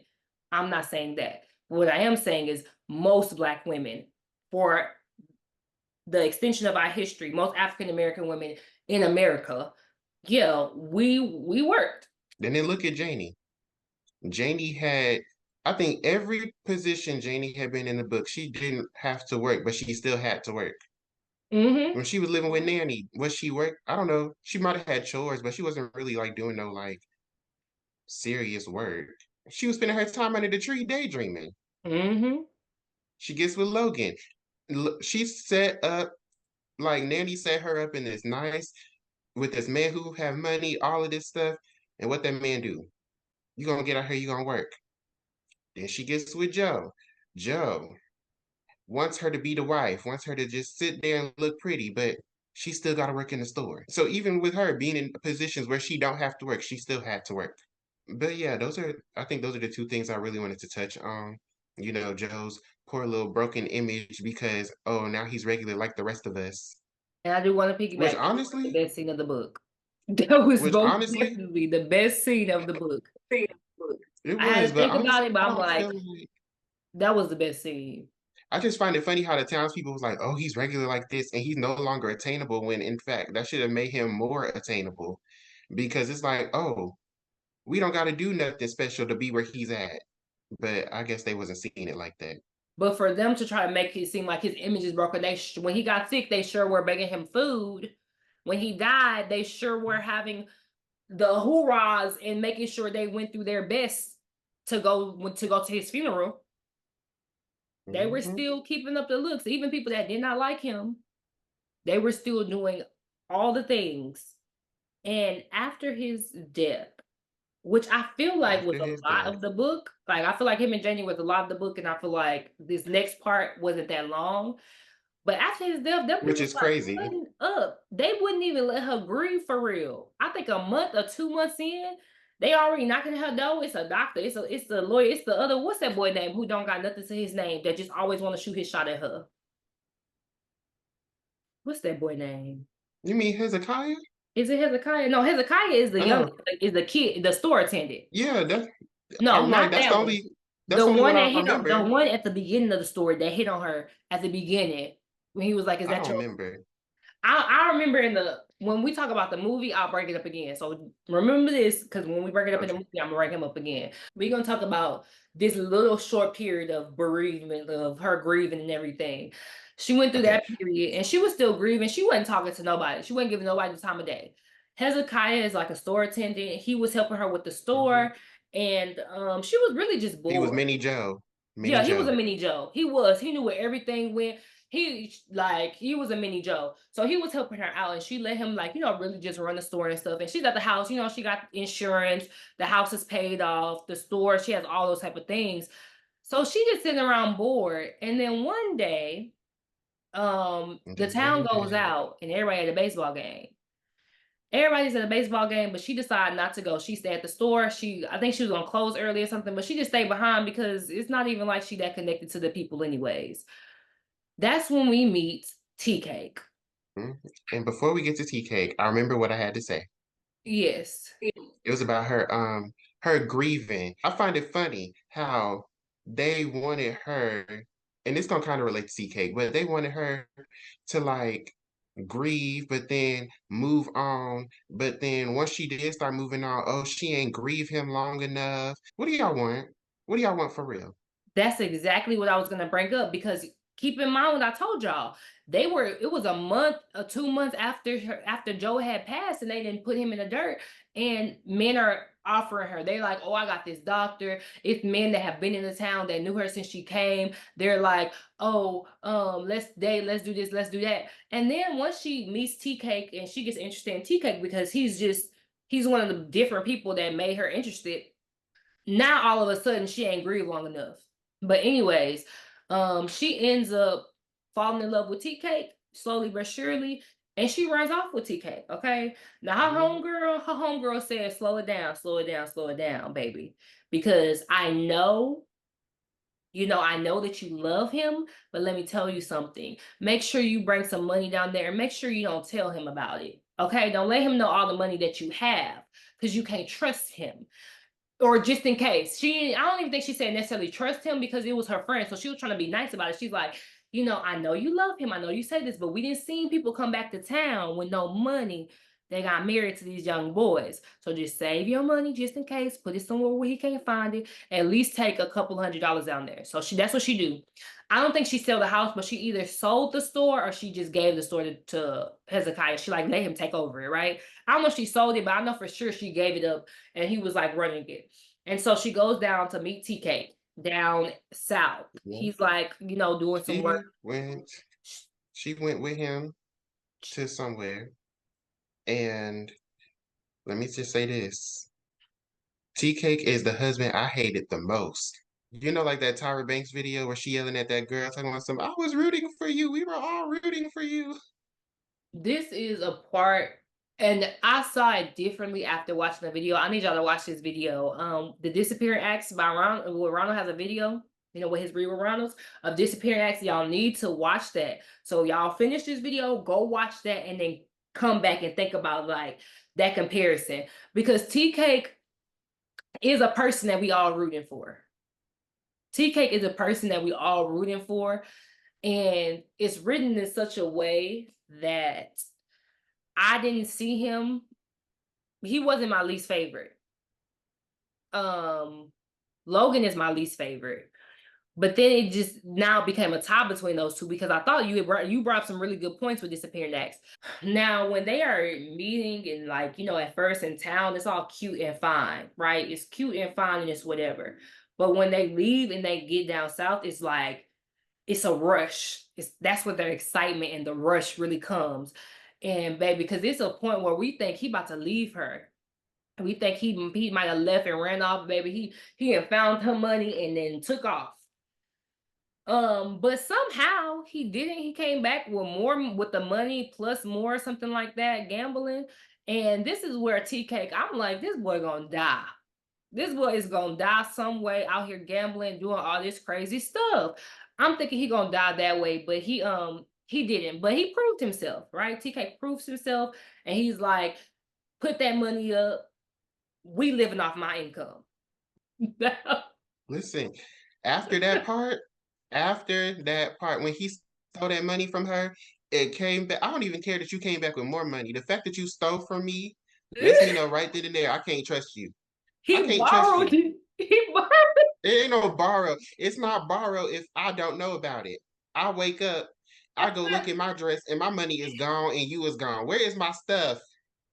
I'm not saying that. What I am saying is most black women, for the extension of our history, most African American women in America, yeah, we worked. Then look at Janie. Janie had, I think every position Janie had been in the book, she didn't have to work, but she still had to work. Hmm. When she was living with Nanny, was she work? I don't know. She might have had chores, but she wasn't really like doing no like serious work. She was spending her time under the tree daydreaming. Hmm. She gets with Logan. She set up like Nanny set her up in this nice with this man who have money, all of this stuff. And what that man do? You gonna get out here, you gonna work. Then she gets with Joe. Joe wants her to be the wife, wants her to just sit there and look pretty, but she still got to work in the store. So even with her being in positions where she don't have to work, she still had to work. But yeah, I think those are the two things I really wanted to touch on. You know, Joe's poor little broken image because, oh, now he's regular like the rest of us. And I do want to Which piggyback. That was the honestly, best scene of the book. That was which most honestly, definitely the best scene of the book. it I had was, to but think about honestly, it, but I I'm don't like, feel like that was the best scene. I just find it funny how the townspeople was like, "Oh, he's regular like this, and he's no longer attainable." When in fact, that should have made him more attainable, because it's like, "Oh, we don't got to do nothing special to be where he's at." But I guess they wasn't seeing it like that. But for them to try to make it seem like his image is broken, when he got sick, they sure were begging him food. When he died, they sure were having the hoorahs and making sure they went through their best to go to his funeral. They were Hmm. still keeping up the looks. Even people that did not like him, they were still doing all the things. And after his death, which I feel like was After a his lot death, of the book. Like I feel like him and Janie was a lot of the book, and I feel like this next part wasn't that long. But after his death, them which people is started crazy, cutting up. They wouldn't even let her grieve for real. I think a month or 2 months in, they already knocking at her door. It's a doctor. It's the lawyer. It's the other. What's that boy name who don't got nothing to his name that just always want to shoot his shot at her? What's that boy name? you mean Hezekiah? Is it Hezekiah? No, Hezekiah is the young, Oh, is the kid, the store attendant. yeah. No, I'm like, not that one. that's The the only one one I that hit on the remember. one at the beginning of the story that hit on her at the beginning when he was like, "Is I that don't your?" remember. I remember when we talk about the movie, I'll break it up again. So remember this, because when we break it up in the Okay, movie, I'm gonna break him up again. We're gonna talk about this little short period of bereavement of her grieving and everything. She went through okay. that period and she was still grieving. She wasn't talking to nobody. She wasn't giving nobody the time of day. Hezekiah is like a store attendant. He was helping her with the Hmm. store, and she was really just He was bored. Mini Joe. Mini Yeah, he was a Joe. mini Joe. He was. He knew where everything went. He was a mini Joe. So he was helping her out, and she let him really just run the store and stuff. And she's at the house. She got insurance. The house is paid off. The store. She has all those type of things. So she just sitting around bored. And then one day, And the then town one goes day, out, and everybody at a baseball game. Everybody's at a baseball game, but she decided not to go. She stayed at the store. I think she was gonna close early or something, but she just stayed behind because it's not even like she that connected to the people anyways. That's when we meet Tea Cake. Mhm. And before we get to tea cake, I remember what I had to say. Yes. It was about her grieving. I find it funny how they wanted her, and it's gonna kind of relate to tea cake, but they wanted her to like grieve, but then move on. But then once she did start moving on, oh, she ain't grieve him long enough. What do y'all want? What do y'all want for real? That's exactly what I was gonna bring up because keep in mind what I told y'all. It was a month or 2 months after Joe had passed and they didn't put him in the dirt. And men are offering her. They like, oh, I got this doctor. It's men that have been in the town that knew her since she came. They're like, oh, let's date, let's do this, let's do that. And then once she meets Tea Cake and she gets interested in Tea Cake because he's one of the different people that made her interested. Now all of a sudden she ain't grieved long enough. But anyways, she ends up falling in love with Tea Cake slowly but surely, and she runs off with Tea Cake. Okay, now Mhm. her homegirl said, "Slow it down, slow it down, slow it down, baby," because I know that you love him, but let me tell you something. Make sure you bring some money down there and make sure you don't tell him about it. Okay, don't let him know all the money that you have because you can't trust him, or just in case. I don't even think she said necessarily trust him because it was her friend. So she was trying to be nice about it. She's like, I know you love him. I know you say this, but we didn't see people come back to town with no money. They got married to these young boys. So just save your money just in case. Put it somewhere where he can't find it. At least take a couple $100 down there. So that's what she do. I don't think she sold the house, but she either sold the store or she just gave the store to Hezekiah. She like let him take over it, right? I don't know if she sold it, but I know for sure she gave it up and he was like running it. And so she goes down to meet TK down south. Yeah. He's like, doing some work. She went she went with him to somewhere, and let me just say this. Tea Cake is the husband I hated the most. You know, like that Tyra Banks video where she yelling at that girl talking about some, I was rooting for you. We were all rooting for you. This is a part, and I saw it differently after watching the video. I need y'all to watch this video. The Disappearing Acts by Ronald. Well, Ronald has a video, with his real Ronalds of Disappearing Acts. Y'all need to watch that. So y'all finish this video, go watch that, and then come back and think about like that comparison because Tea Cake is a person that we all rooting for. Tea Cake is a person that we all rooting for, and it's written in such a way that I didn't see him. He wasn't my least favorite. Um, Logan is my least favorite. But then it just now became a tie between those two because I thought you brought up some really good points with Disappearing Acts. Now, when they are meeting and like, at first in town, it's all cute and fine, right? It's cute and fine and it's whatever. But when they leave and they get down south, it's like it's a rush. That's where their excitement and the rush really comes. And baby, because it's a point where we think he about to leave her. We think he might have left and ran off, baby. He had found her money and then took off. But somehow he didn't. He came back with more with the money plus more, something like that, gambling. And this is where Tea Cake, I'm like, this boy gonna die. This boy is gonna die some way out here gambling, doing all this crazy stuff. I'm thinking he gonna die that way, but he didn't. But he proved himself, right? TK proves himself, and he's like, put that money up. We living off my income. Listen, after that part, when he stole that money from her, it came back. I don't even care that you came back with more money. The fact that you stole from me lets me know right then and there I can't trust you. I He can't trust borrowed you. it. He borrowed. It ain't no borrow. It's not borrow if I don't know about it. I wake up, I go look at my dress, and my money is gone, and you is gone. Where is my stuff?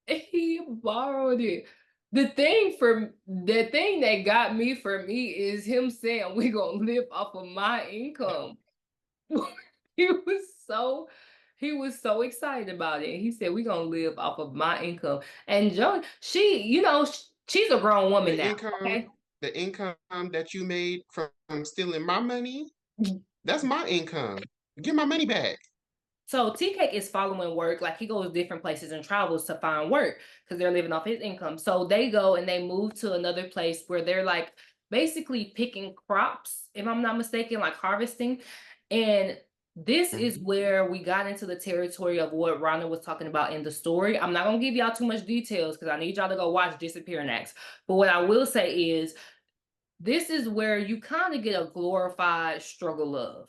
He borrowed it. The thing that got me for me is him saying we gonna live off of my income. he was so he was so excited about it. He said we gonna live off of my income. And Joe, she's a grown woman The now. income, Okay. the income that you made from stealing my money, that's my income. Get my money back. So Tea Cake is following work, like he goes different places and travels to find work because they're living off his income. So they go and they move to another place where they're like basically picking crops, if I'm not mistaken, like harvesting. And this is Mhm. where we got into the territory of what Rhonda was talking about in the story. I'm not gonna give y'all too much details because I need y'all to go watch Disappearing Acts. But what I will say is this is where you kind of get a glorified struggle love.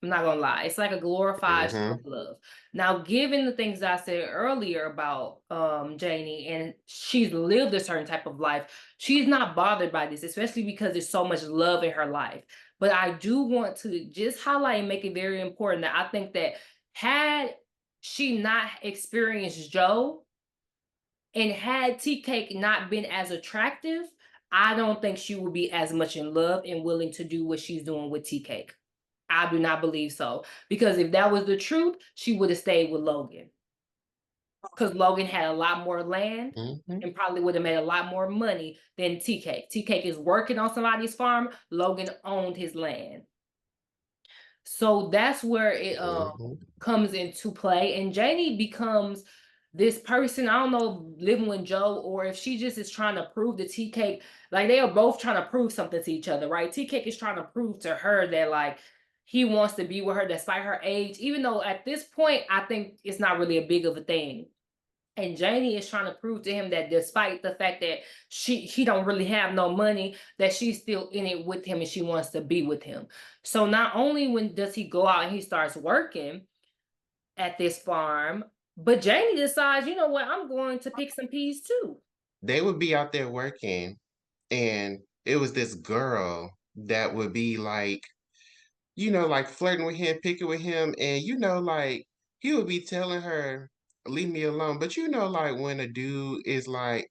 I'm not gonna lie. It's like a glorified Mhm. struggle love. Now, given the things I said earlier about Janie, and she's lived a certain type of life, she's not bothered by this, especially because there's so much love in her life. But I do want to just highlight and make it very important that I think that had she not experienced Joe and had Tea Cake not been as attractive, I don't think she would be as much in love and willing to do what she's doing with Tea Cake. I do not believe so. Because if that was the truth, she would have stayed with Logan. Because Logan had a lot more land Mhm. and probably would have made a lot more money than Tea Cake. Tea Cake is working on somebody's farm. Logan owned his land. So that's where it Mhm. comes into play. And Janie becomes this person, I don't know, living with Joe, or if she just is trying to prove to Tea Cake, like they are both trying to prove something to each other, right? Tea Cake is trying to prove to her that like he wants to be with her despite her age, even though at this point I think it's not really a big of a thing. And Janie is trying to prove to him that despite the fact that he don't really have no money, that she's still in it with him and she wants to be with him. So not only when does he go out and he starts working at this farm, but Janie decides, you know what, I'm going to pick some peas too. They would be out there working, and it was this girl that would be like, like flirting with him, picking with him, and like he would be telling her, "Leave me alone." But like when a dude is like,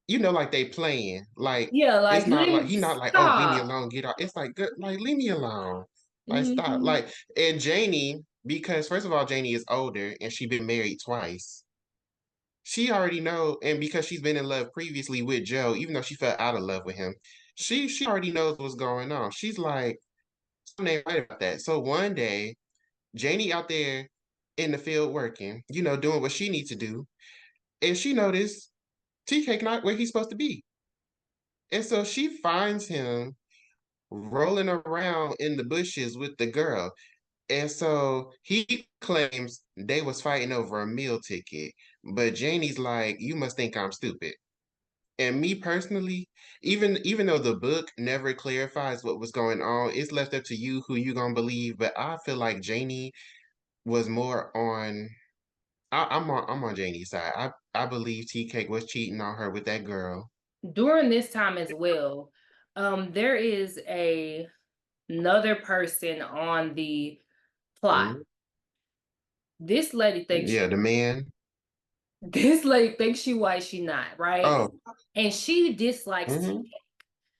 like they playing, like Yeah, it's like not like leave he not like, "Oh, leave me stop. alone, get off." It's like, good, like leave me alone, like stop, Mhm. like. And Janie, because first of all, Janie is older and she been married twice. She already know, and because she's been in love previously with Joe, even though she fell out of love with him, she already knows what's going on. She's like, "Something ain't right about that." So one day, Janie out there in the field working, doing what she needs to do, and she noticed Tea Cake not where he's supposed to be. And so she finds him rolling around in the bushes with the girl. And so he claims they was fighting over a meal ticket. But Janie's like, "You must think I'm stupid." And me personally, even though the book never clarifies what was going on, it's left up to you who you gonna believe. But I feel like Janie was more on. I'm on Janie's side. I believe Tea Cake was cheating on her with that girl. During this time as well, there is another person on the plot. Mhm. This lady thinks Yeah, she the man. this lady thinks she white, she not, right? Oh, And she dislikes tea. hmm,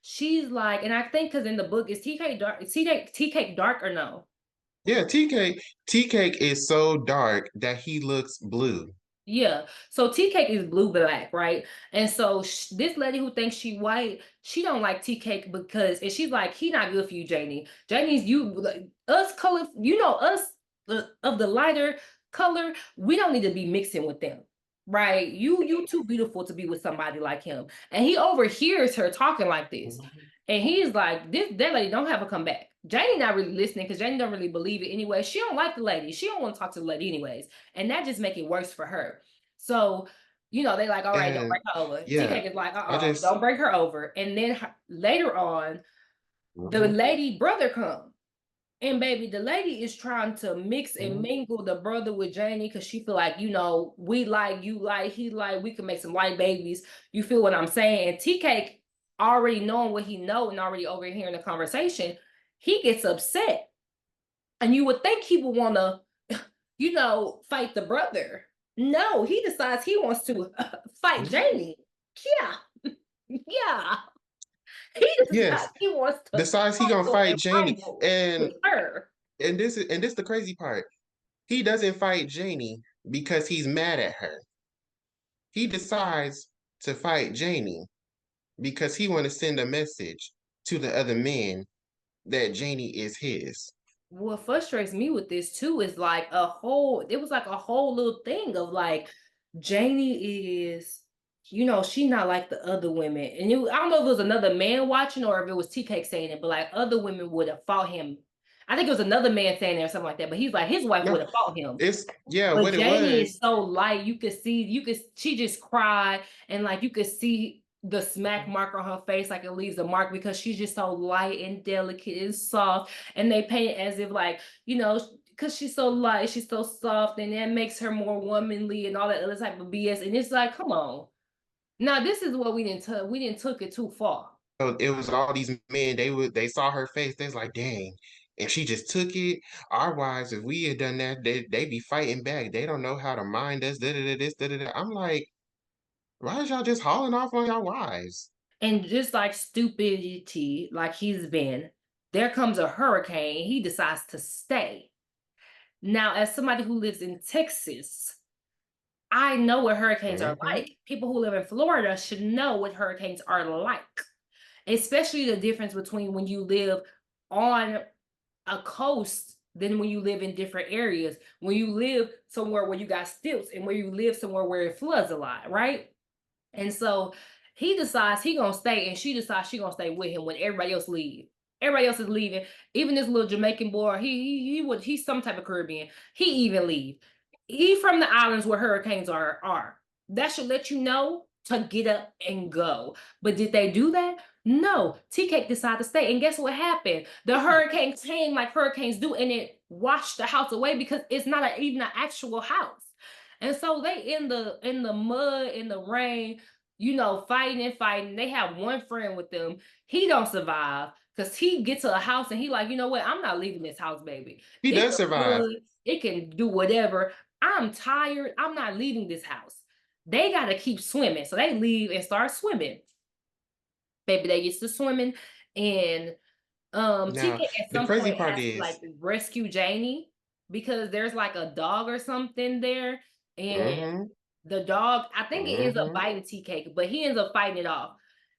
She's like, and I think because in the book, is TK dark? Is TK dark or no? yeah. Tea Cake is so dark that he looks blue. Yeah. So tea cake is blue black, right? And so this lady who thinks she white, she don't like tea cake because, and she's like, he not good for you, Janie. Janie's you like, us color, us of the lighter color. We don't need to be mixing with them, right? You too beautiful to be with somebody like him. And he overhears her talking like this, Mhm. and he's like, this that lady don't have a comeback. Janie not really listening because Janie don't really believe it anyway. She don't like the lady. She don't want to talk to the lady anyways, and that just make it worse for her. So, they like, all right, don't And break her over. yeah, TK is like, I just. don't break her over. And then later on, the Mhm. lady brother come. And baby, the lady is trying to mix and Mhm. mingle the brother with Janie because she feel like, we like, you like, he like, we can make some white babies. You feel what I'm saying? And T-Cake, already knowing what he know and already overhearing the conversation, he gets upset. And you would think he would want to, fight the brother. No, he decides he wants to fight Mhm. Janie. Yeah, yeah. He decides Yes, he wants to decides he gonna tussle fight and Janie, rival and with her. this the crazy part. He doesn't fight Janie because he's mad at her. He decides to fight Janie because he want to send a message to the other men that Janie is his. what frustrates me with this too is like a whole it was like a whole little thing of like Janie is, she not like the other women. And I don't know if it was another man watching or if it was T Cake saying it, but like other women would have fought him. I think it was another man saying it or something like that, but he's like his wife No, would have fought him. it's yeah, But what it Janie is was. so light. She just cried and like you could see the smack mark on her face, like it leaves a mark because she's just so light and delicate and soft. And they paint it as if like, because she's so light, she's so soft, and that makes her more womanly and all that other type of BS. And it's like, come on. Now this is what we didn't took it too far. So it was all these men. They saw her face. They was like, dang. And she just took it. Our wives, if we had done that, they be fighting back. They don't know how to mind us. Da da da this da da da. I'm like, why is y'all just hauling off on y'all wives? And just like stupidity, like he's been, there comes a hurricane, he decides to stay. Now, as somebody who lives in Texas, I know what hurricanes are Hmm. like. People who live in Florida should know what hurricanes are like, especially the difference between when you live on a coast than when you live in different areas. When you live somewhere where you got stilts and where you live somewhere where it floods a lot, right? And so he decides he gonna stay, and she decides she gonna stay with him when everybody else leave. Everybody else is leaving. Even this little Jamaican boy, he's some type of Caribbean. He even leave. He from the islands where hurricanes are. That should let you know to get up and go. But did they do that? No. T Cake decided to stay. And guess what happened? The hurricane came like hurricanes do, and it washed the house away because it's not even an actual house. And so they in the mud, in the rain, fighting and fighting. They have one friend with them. He don't survive because he gets to a house and he like, you know what? I'm not leaving this house, baby. He It's does a survive. flood. It can do whatever. I'm tired. I'm not leaving this house. They gotta keep swimming. So they leave and start swimming. Baby, they get to swimming. And Now, TK at the some crazy point part has to is, like rescue Janie because there's like a dog or something there. And hmm the dog, I think it ends up hmm biting Tea Cake, but he ends up fighting it off.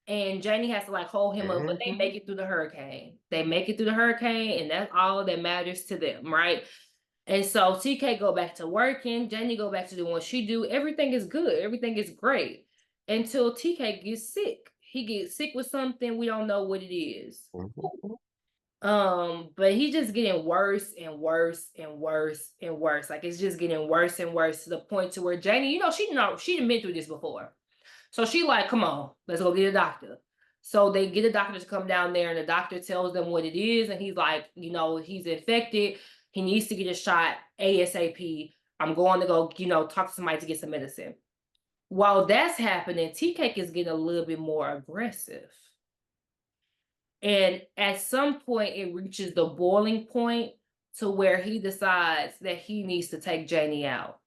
And Janie has to like hold him up, but they hmm make it through the hurricane. They make it through the hurricane, and that's all that matters to them, right? And so TK go back to working, Janie go back to doing what she do. Everything is good, everything is great until TK gets sick. He gets sick with something we don't know what it is. But he's just getting worse and worse and worse and worse. Like it's just getting worse and worse to the point to where Janie, she didn't been through this before. So she like, come on, let's go get a doctor. So they get a doctor to come down there, and the doctor tells them what it is, and he's like, he's infected. He needs to get a shot ASAP. I'm going to go, talk to somebody to get some medicine. While that's happening, Tea Cake is getting a little bit more aggressive. And at some point, it reaches the boiling point to where he decides that he needs to take Janie out.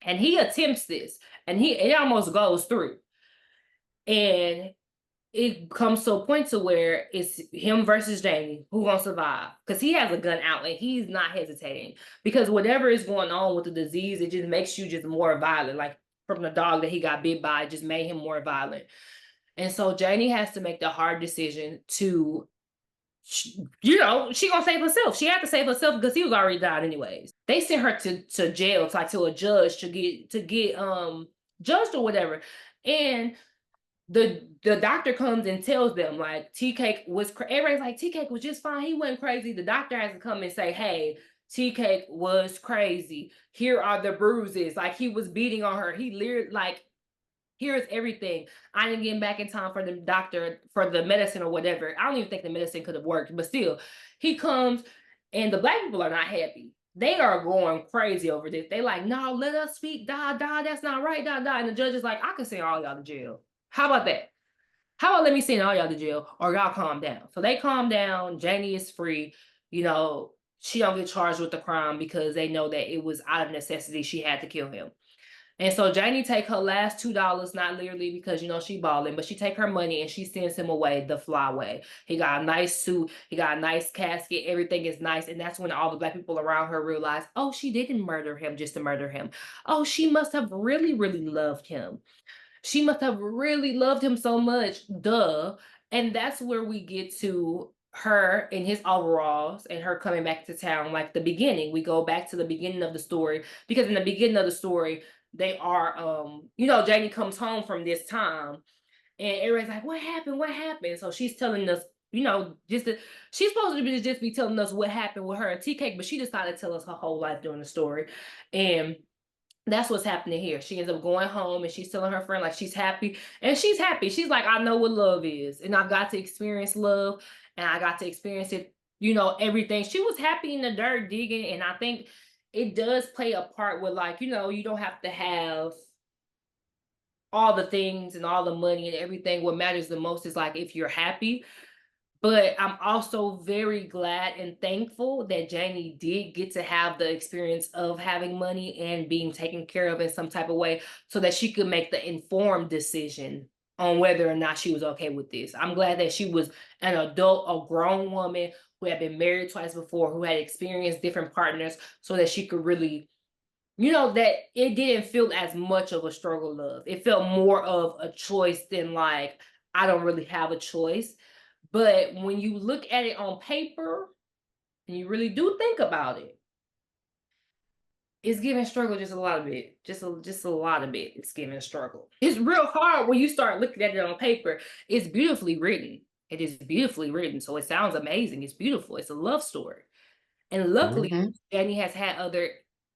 And he attempts this, and it almost goes through. And it comes to a point to where it's him versus Jamie, who gonna survive? Because he has a gun out and he's not hesitating. Because whatever is going on with the disease, it just makes you just more violent. Like from the dog that he got bit by, it just made him more violent. And so Janie has to make the hard decision to, she gonna save herself. She had to save herself because he was already died anyways. They sent her to jail, like to a judge to get judged or whatever. And the doctor comes and tells them like Tea Cake was everybody's like Tea Cake was just fine. He wasn't crazy. The doctor has to come and say, hey, Tea Cake was crazy. Here are the bruises. Like he was beating on her. He literally like here's everything. I didn't get back in time for the doctor for the medicine or whatever. I don't even think the medicine could have worked, but still, he comes and the black people are not happy. They are going crazy over this. They like, no, let us speak, that's not right, And the judge is like, I can send all y'all to jail. How about that? How about let me send all y'all to jail or y'all calm down? So they calm down. Janie is free. She don't get charged with the crime because they know that it was out of necessity. She had to kill him. And so Janie take her last $2, not literally because she balling, but she take her money and she sends him away the flyway. He got a nice suit, he got a nice casket, everything is nice. And that's when all the black people around her realize, oh, she didn't murder him just to murder him. Oh, she must have really, really loved him. She must have really loved him so much. Duh. And that's where we get to her in his overalls and her coming back to town, like the beginning. We go back to the beginning of the story because in the beginning of the story, they are Janie comes home from this time and everybody's like, what happened? What happened? So she's telling us, she's supposed to just be telling us what happened with her and Tea Cake, but she decided to tell us her whole life during the story. And that's what's happening here. She ends up going home and she's telling her friend like she's happy. And she's happy. She's like, I know what love is. And I've got to experience love and I got to experience it, everything. She was happy in the dirt digging. And I think it does play a part with like, you don't have to have all the things and all the money and everything. What matters the most is like if you're happy. But I'm also very glad and thankful that Janie did get to have the experience of having money and being taken care of in some type of way so that she could make the informed decision on whether or not she was okay with this. I'm glad that she was an adult, a grown woman who had been married twice before, who had experienced different partners so that she could really, that it didn't feel as much of a struggle love. It felt more of a choice than like, I don't really have a choice. But when you look at it on paper and you really do think about it, it's giving struggle just a lot of it. Just a lot of it. It's giving struggle. It's real hard when you start looking at it on paper. It's beautifully written. It is beautifully written. So it sounds amazing. It's beautiful. It's a love story. And luckily, Hmm. Danny has had other,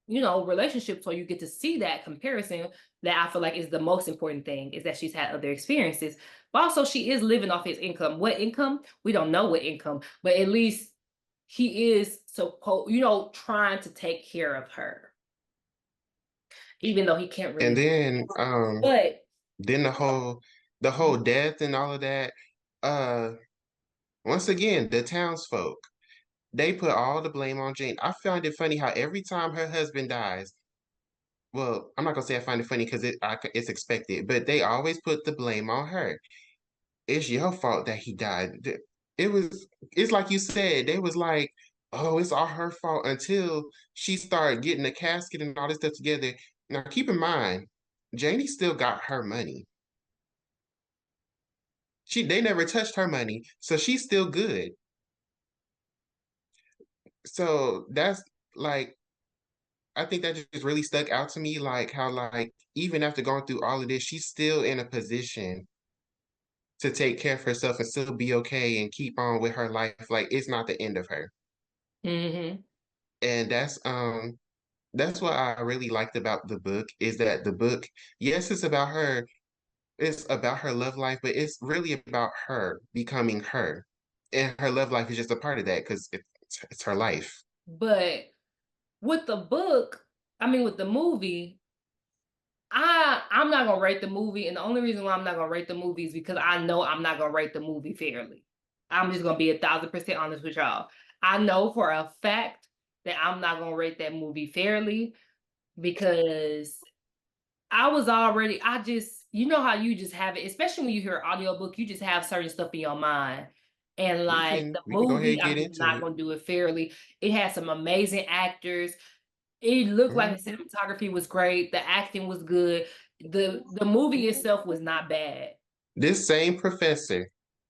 relationships, so you get to see that comparison. That I feel like is the most important thing is that she's had other experiences, but also she is living off his income. What income? We don't know what income, but at least he is trying to take care of her, even though he can't And really. then But then the whole death and all of that. Uh, Once again, the townsfolk, they put all the blame on Jane. I find it funny how every time her husband dies, well, I'm not gonna say I find it funny because it's expected, but they always put the blame on her. It's your fault that he died. It's like you said, they was like, oh, it's all her fault until she started getting the casket and all this stuff together. Now keep in mind, Janie still got her money. They never touched her money, so she's still good. So that's like I think that just really stuck out to me, like how like even after going through all of this, she's still in a position to take care of herself and still be okay and keep on with her life. Like it's not the end of her. hmm And that's what I really liked about the book is that the book, yes, it's about her love life, but it's really about her becoming her. And her love life is just a part of that because it's her life. but with the book, I mean with the movie, I'm not gonna rate the movie, and the only reason why I'm not gonna rate the movie is because I know I'm not gonna rate the movie fairly. I'm just gonna be 1,000% honest with y'all. I know for a fact that I'm not gonna rate that movie fairly because I just, how you just have it, especially when you hear an audiobook, you just have certain stuff in your mind. And We like can the we can go ahead movie, and get I'm just into not it. gonna do it fairly. It has some amazing actors. It looked like the Mhm. cinematography was great, the acting was good. The movie itself was not bad. This same professor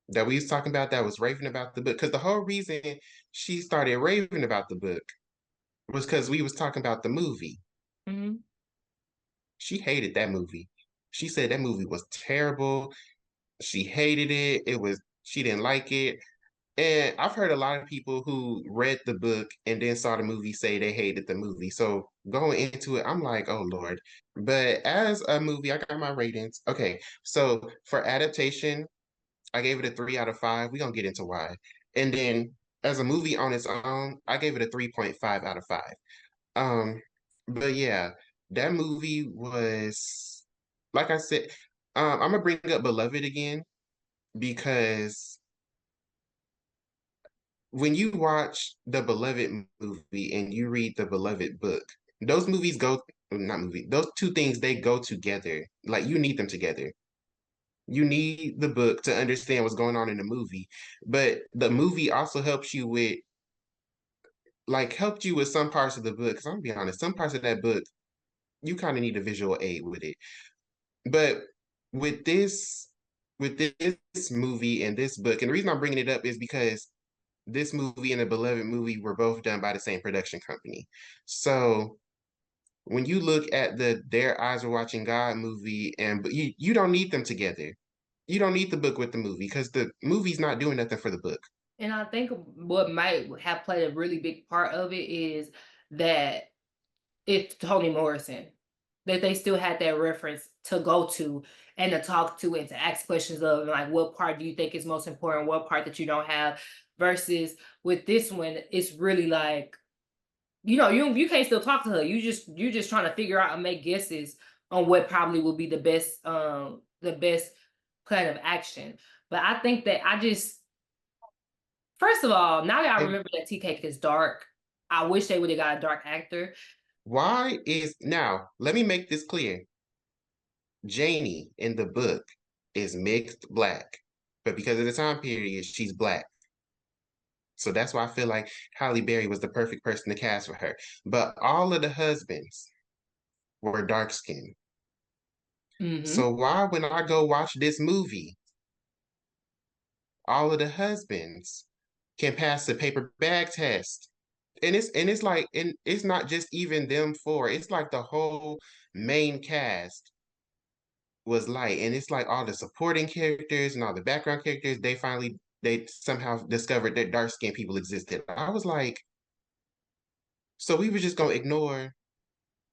that we was talking about that was raving about the book, because the whole reason she started raving about the book was because we was talking about the movie. Mhm. She hated that movie. She said that movie was terrible. She hated it. She didn't like it. And I've heard a lot of people who read the book and then saw the movie say they hated the movie. So going into it, I'm like, oh Lord. But as a movie, I got my ratings. Okay, so for adaptation, I gave it a 3 out of 5. We're gonna get into why. And then as a movie on its own, I gave it a 3.5 out of 5. Um, but yeah, that movie was like I said, I'm gonna bring up Beloved again because when you watch the Beloved movie and you read the Beloved book, those movies go not movie, those two things they go together. Like you need them together. You need the book to understand what's going on in the movie, but the movie also helped you with some parts of the book. Because I'm gonna be honest, some parts of that book you kind of need a visual aid with it. But with this, with this movie and this book, and the reason I'm bringing it up is because this movie and the Beloved movie were both done by the same production company. So when you look at the Their Eyes Were Watching God movie, and but you don't need them together. You don't need the book with the movie because the movie's not doing nothing for the book. And I think what might have played a really big part of it is that it's Toni Morrison. That they still had that reference to go to and to talk to and to ask questions of, like, what part do you think is most important, what part that you don't have, versus with this one, it's really like, you can't still talk to her. You just trying to figure out and make guesses on what probably will be the best plan of action. But I think that I just first of all, now that I And remember that tea cake is dark, I wish they would have got a dark actor. why is now, let me make this clear. Janie in the book is mixed black, but because of the time period, she's black. So that's why I feel like Halle Berry was the perfect person to cast for her. But all of the husbands were dark skinned. Hmm. So why, when I go watch this movie, all of the husbands can pass the paper bag test? And it's like, and it's not just even them four. It's like the whole main cast was light, and it's like all the supporting characters and all the background characters. They somehow discovered that dark skinned people existed. I was like, so we were just gonna ignore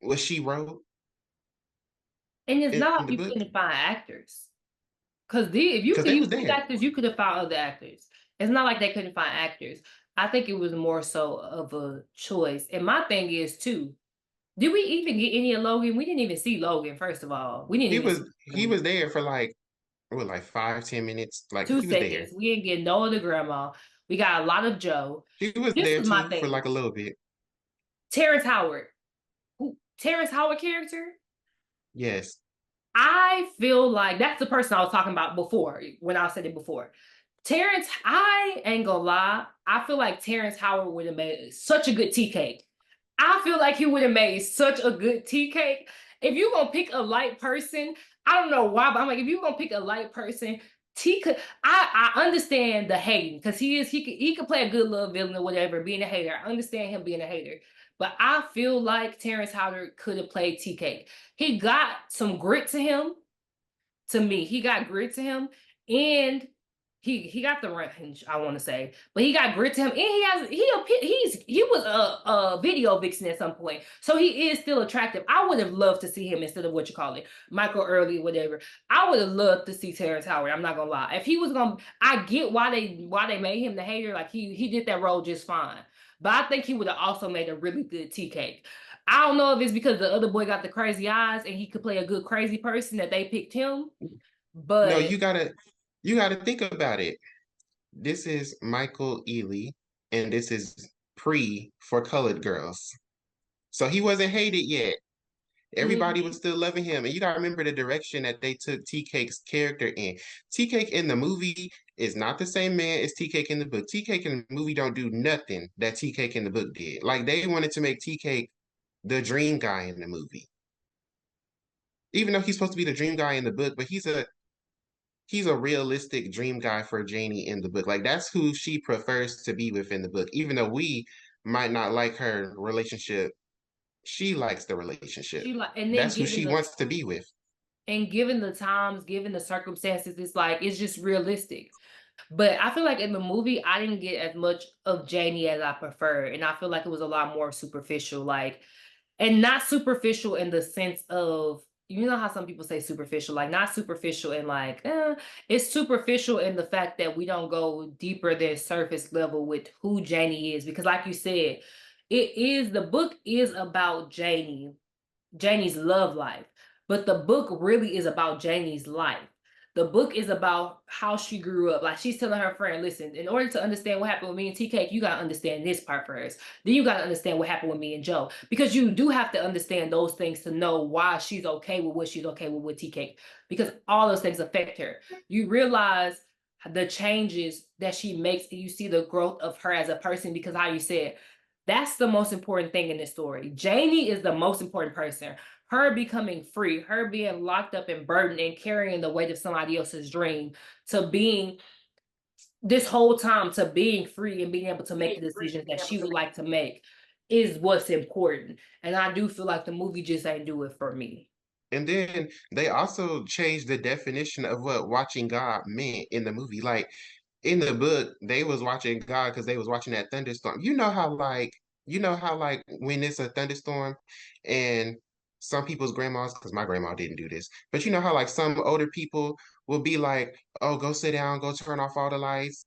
what she wrote And it's in not the like you book couldn't find actors. Because if you because could they use was these there. actors, you could have found other actors. It's not like they couldn't find actors. I think it was more so of a choice. And my thing is too, did we even get any of Logan? We didn't even see Logan, first of all. We didn't He even was see he Logan. was there for like what, like 5, 10 minutes. Like Two he was there. seconds. We didn't get no other grandma. We got a lot of Joe. He was This there was my too for thing. like a little bit. Terrence Howard. Who Terrence Howard character? Yes. I feel like that's the person I was talking about before when I said it before. Terrence, I ain't gonna lie. I feel like Terrence Howard would have made such a good tea cake. I feel like he would have made such a good tea cake. If you're gonna pick a light person, I don't know why, but I'm like, if you're gonna pick a light person, T could I understand the hating because he could play a good little villain or whatever, being a hater. I understand him being a hater. But I feel like Terrence Howard could have played Tea Cake. He got some grit to him, to me. He got grit to him, and he got the range, I want to say, but he got grit to him, and he was a video vixen at some point, so he is still attractive. I would have loved to see him instead of what you call it, Michael Early, whatever. I would have loved to see Terrence Howard. I'm not gonna lie. If he was gonna, I get why they made him the hater. Like he did that role just fine, but I think he would have also made a really good tea cake. I don't know if it's because the other boy got the crazy eyes and he could play a good crazy person that they picked him, No, but you gotta think about it. This is Michael Ealy, and this is pre for colored girls. So he wasn't hated yet. Everybody was mhm. still loving him. And you gotta remember the direction that they took Tea Cake's character in. Tea Cake in the movie is not the same man as Tea Cake in the book. Tea Cake in the movie don't do nothing that Tea Cake in the book did. Like they wanted to make Tea Cake the dream guy in the movie. Even though he's supposed to be the dream guy in the book, but he's a realistic dream guy for Janie in the book. Like that's who she prefers to be with in the book. Even though we might not like her relationship, she likes the relationship. She like, and then That's who she wants to be with. given the times, given the circumstances, it's like it's just realistic. But I feel like in the movie, I didn't get as much of Janie as I preferred, and I feel like it was a lot more superficial. Like, and not superficial in the sense of, how some people say superficial, like not superficial and like it's superficial in the fact that we don't go deeper than surface level with who Janie is, because like you said, the book is about Janie's love life, but the book really is about Janie's life. The book is about how she grew up. Like she's telling her friend, listen, in order to understand what happened with me and TK, you gotta understand this part first. Then you gotta understand what happened with me and Joe. Because you do have to understand those things to know why she's okay with what she's okay with TK. Because all those things affect her. You realize the changes that she makes, and you see the growth of her as a person, because how you said, that's the most important thing in this story. Janie is the most important person. Her becoming free, her being locked up and burdened and carrying the weight of somebody else's dream, to being this whole time to being free and being able to make the decisions that she would like to make is what's important. And I do feel like the movie just ain't do it for me. And then they also changed the definition of what watching God meant in the movie. Like in the book, they was watching God because they was watching that thunderstorm. You know how like when it's a thunderstorm and some people's grandmas, because my grandma didn't do this, but you know how like some older people will be like, oh, go sit down, go turn off all the lights,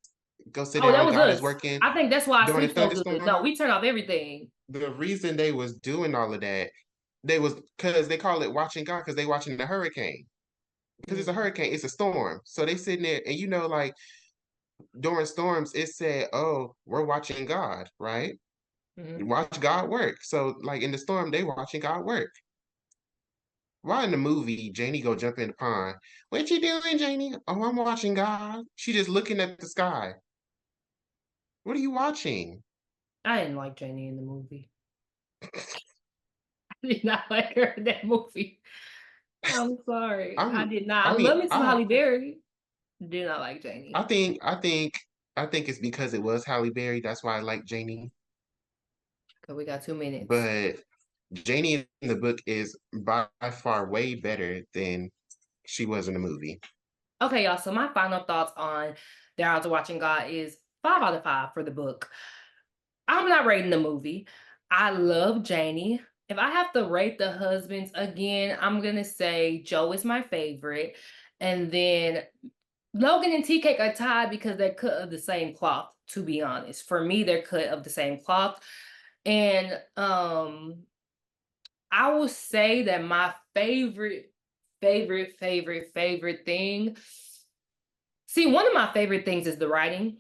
go sit Oh, that down, was God is us. working I think that's why I during a sleep so good. thunderstorm. No, we turn off everything. The reason they was doing all of that, they was because they call it watching God because they watching the hurricane because it's a Mhm, hurricane, it's a storm. So they sitting there, and like during storms, it said, "Oh, we're watching God, right? mhm. Watch God work." So like in the storm, they watching God work. Why in the movie Janie go jump in the pond? What you doing, Janie? Oh, I'm watching God. She just looking at the sky. What are you watching? I didn't like Janie in the movie. I did not like her in that movie. I'm sorry. I I'm. did not. I I mean, love me some Holly Berry. Did not like I Janie. think. I think. I think it's because it was Halle Berry. That's why I like Janie. Cause we got 2 minutes. But Janie in the book is by far way better than she was in the movie. Okay, y'all. So my final thoughts on Down to Watching God is 5 out of 5 for the book. I'm not rating the movie. I love Janie. If I have to rate the husbands again, I'm gonna say Joe is my favorite. And then Logan and Tea Cake are tied because they're cut of the same cloth, to be honest. For me, they're cut of the same cloth. And I will say that my favorite thing. See, one of my favorite things is the writing.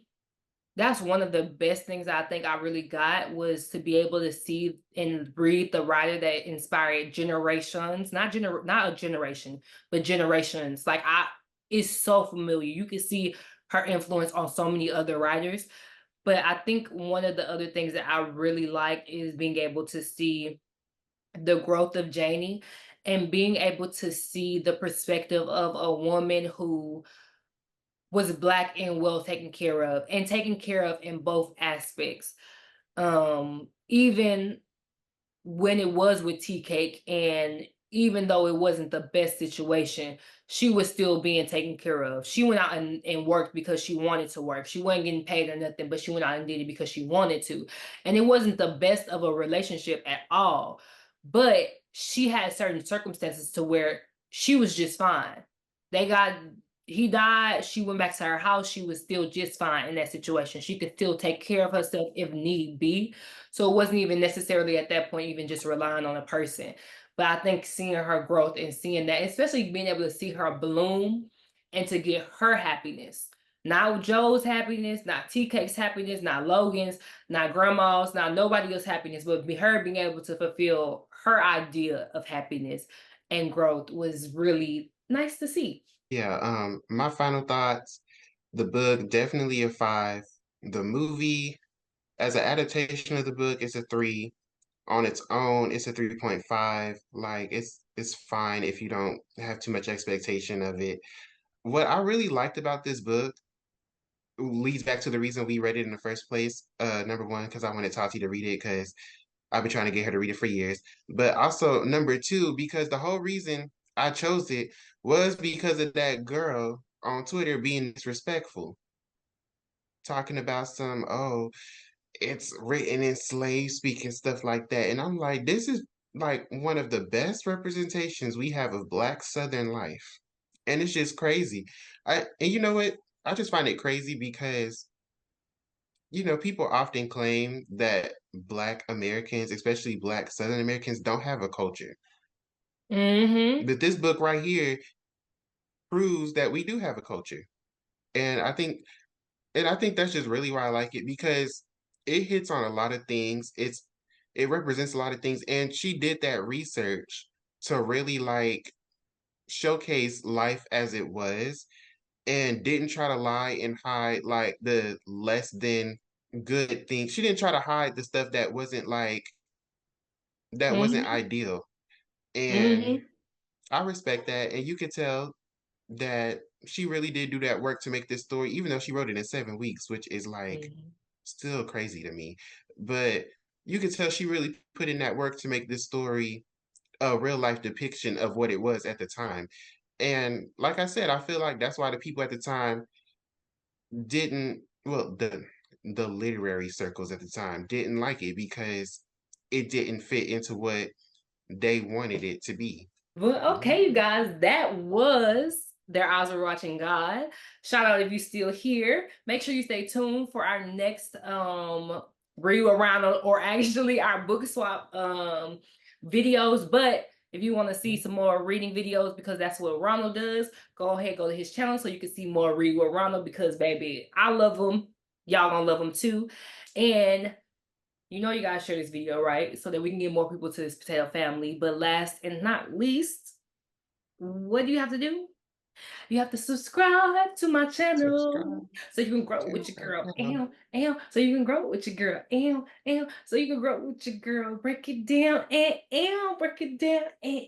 That's one of the best things I think I really got was to be able to see and read the writer that inspired generations, not a generation, but generations. Like I it's so familiar. You can see her influence on so many other writers. But I think one of the other things that I really like is being able to see the growth of Janie and being able to see the perspective of a woman who was black and well taken care of and taken care of in both aspects. Even when it was with Tea Cake, and even though it wasn't the best situation, she was still being taken care of. She went out and worked because she wanted to work. She wasn't getting paid or nothing, but she went out and did it because she wanted to. And it wasn't the best of a relationship at all. But she had certain circumstances to where she was just fine. They got He died, she went back to her house, she was still just fine in that situation. She could still take care of herself if need be. So it wasn't even necessarily at that point even just relying on a person. But I think seeing her growth and seeing that, especially being able to see her bloom and to get her happiness. Not Joe's happiness, not T Cake's happiness, not Logan's, not grandma's, not nobody else's happiness, but her being able to fulfill her idea of happiness and growth was really nice to see. Yeah, my final thoughts, the book definitely a 5. The movie, as an adaptation of the book, it's a 3. On its own, it's a 3.5. Like it's fine if you don't have too much expectation of it. What I really liked about this book leads back to the reason we read it in the first place. Number one, because I wanted Tati to read it because I've been trying to get her to read it for years. But also number two, because the whole reason I chose it was because of that girl on Twitter being disrespectful, talking about some, oh, it's written in slave speak and stuff like that. And I'm like, this is like one of the best representations we have of Black Southern life. And it's just crazy. And you know what? I just find it crazy because people often claim that Black Americans, especially Black Southern Americans, don't have a culture. Mm-hmm. But this book right here proves that we do have a culture. And I think that's just really why I like it because it hits on a lot of things. It represents a lot of things. And she did that research to really like showcase life as it was and didn't try to lie and hide like the less than good things. She didn't try to hide the stuff that wasn't Mm-hmm. ideal. And Mm-hmm. I respect that. And you could tell that she really did do that work to make this story, even though she wrote it in 7 weeks, which is like Mhm. still crazy to me. But you could tell she really put in that work to make this story a real life depiction of what it was at the time. And like I said, I feel like that's why the people at the time didn't, well, the literary circles at the time didn't like it because it didn't fit into what they wanted it to be. Well, okay, you Mhm. guys, that was Their Eyes Are Watching God. Shout out if you still here. Make sure you stay tuned for our next read around or actually our book swap videos. But if you want to see some more reading videos, because that's what Ronald does, go ahead, go to his channel so you can see more Read with Ronald, because baby, I love him. Y'all gonna love him too. And you guys share this video, right? So that we can get more people to this potato family. But last and not least, what do you have to do? You have to subscribe to my channel Subscribe so you can grow to with your my girl. channel. So you can grow with your girl. So you can grow with your girl. Break it down and break it down and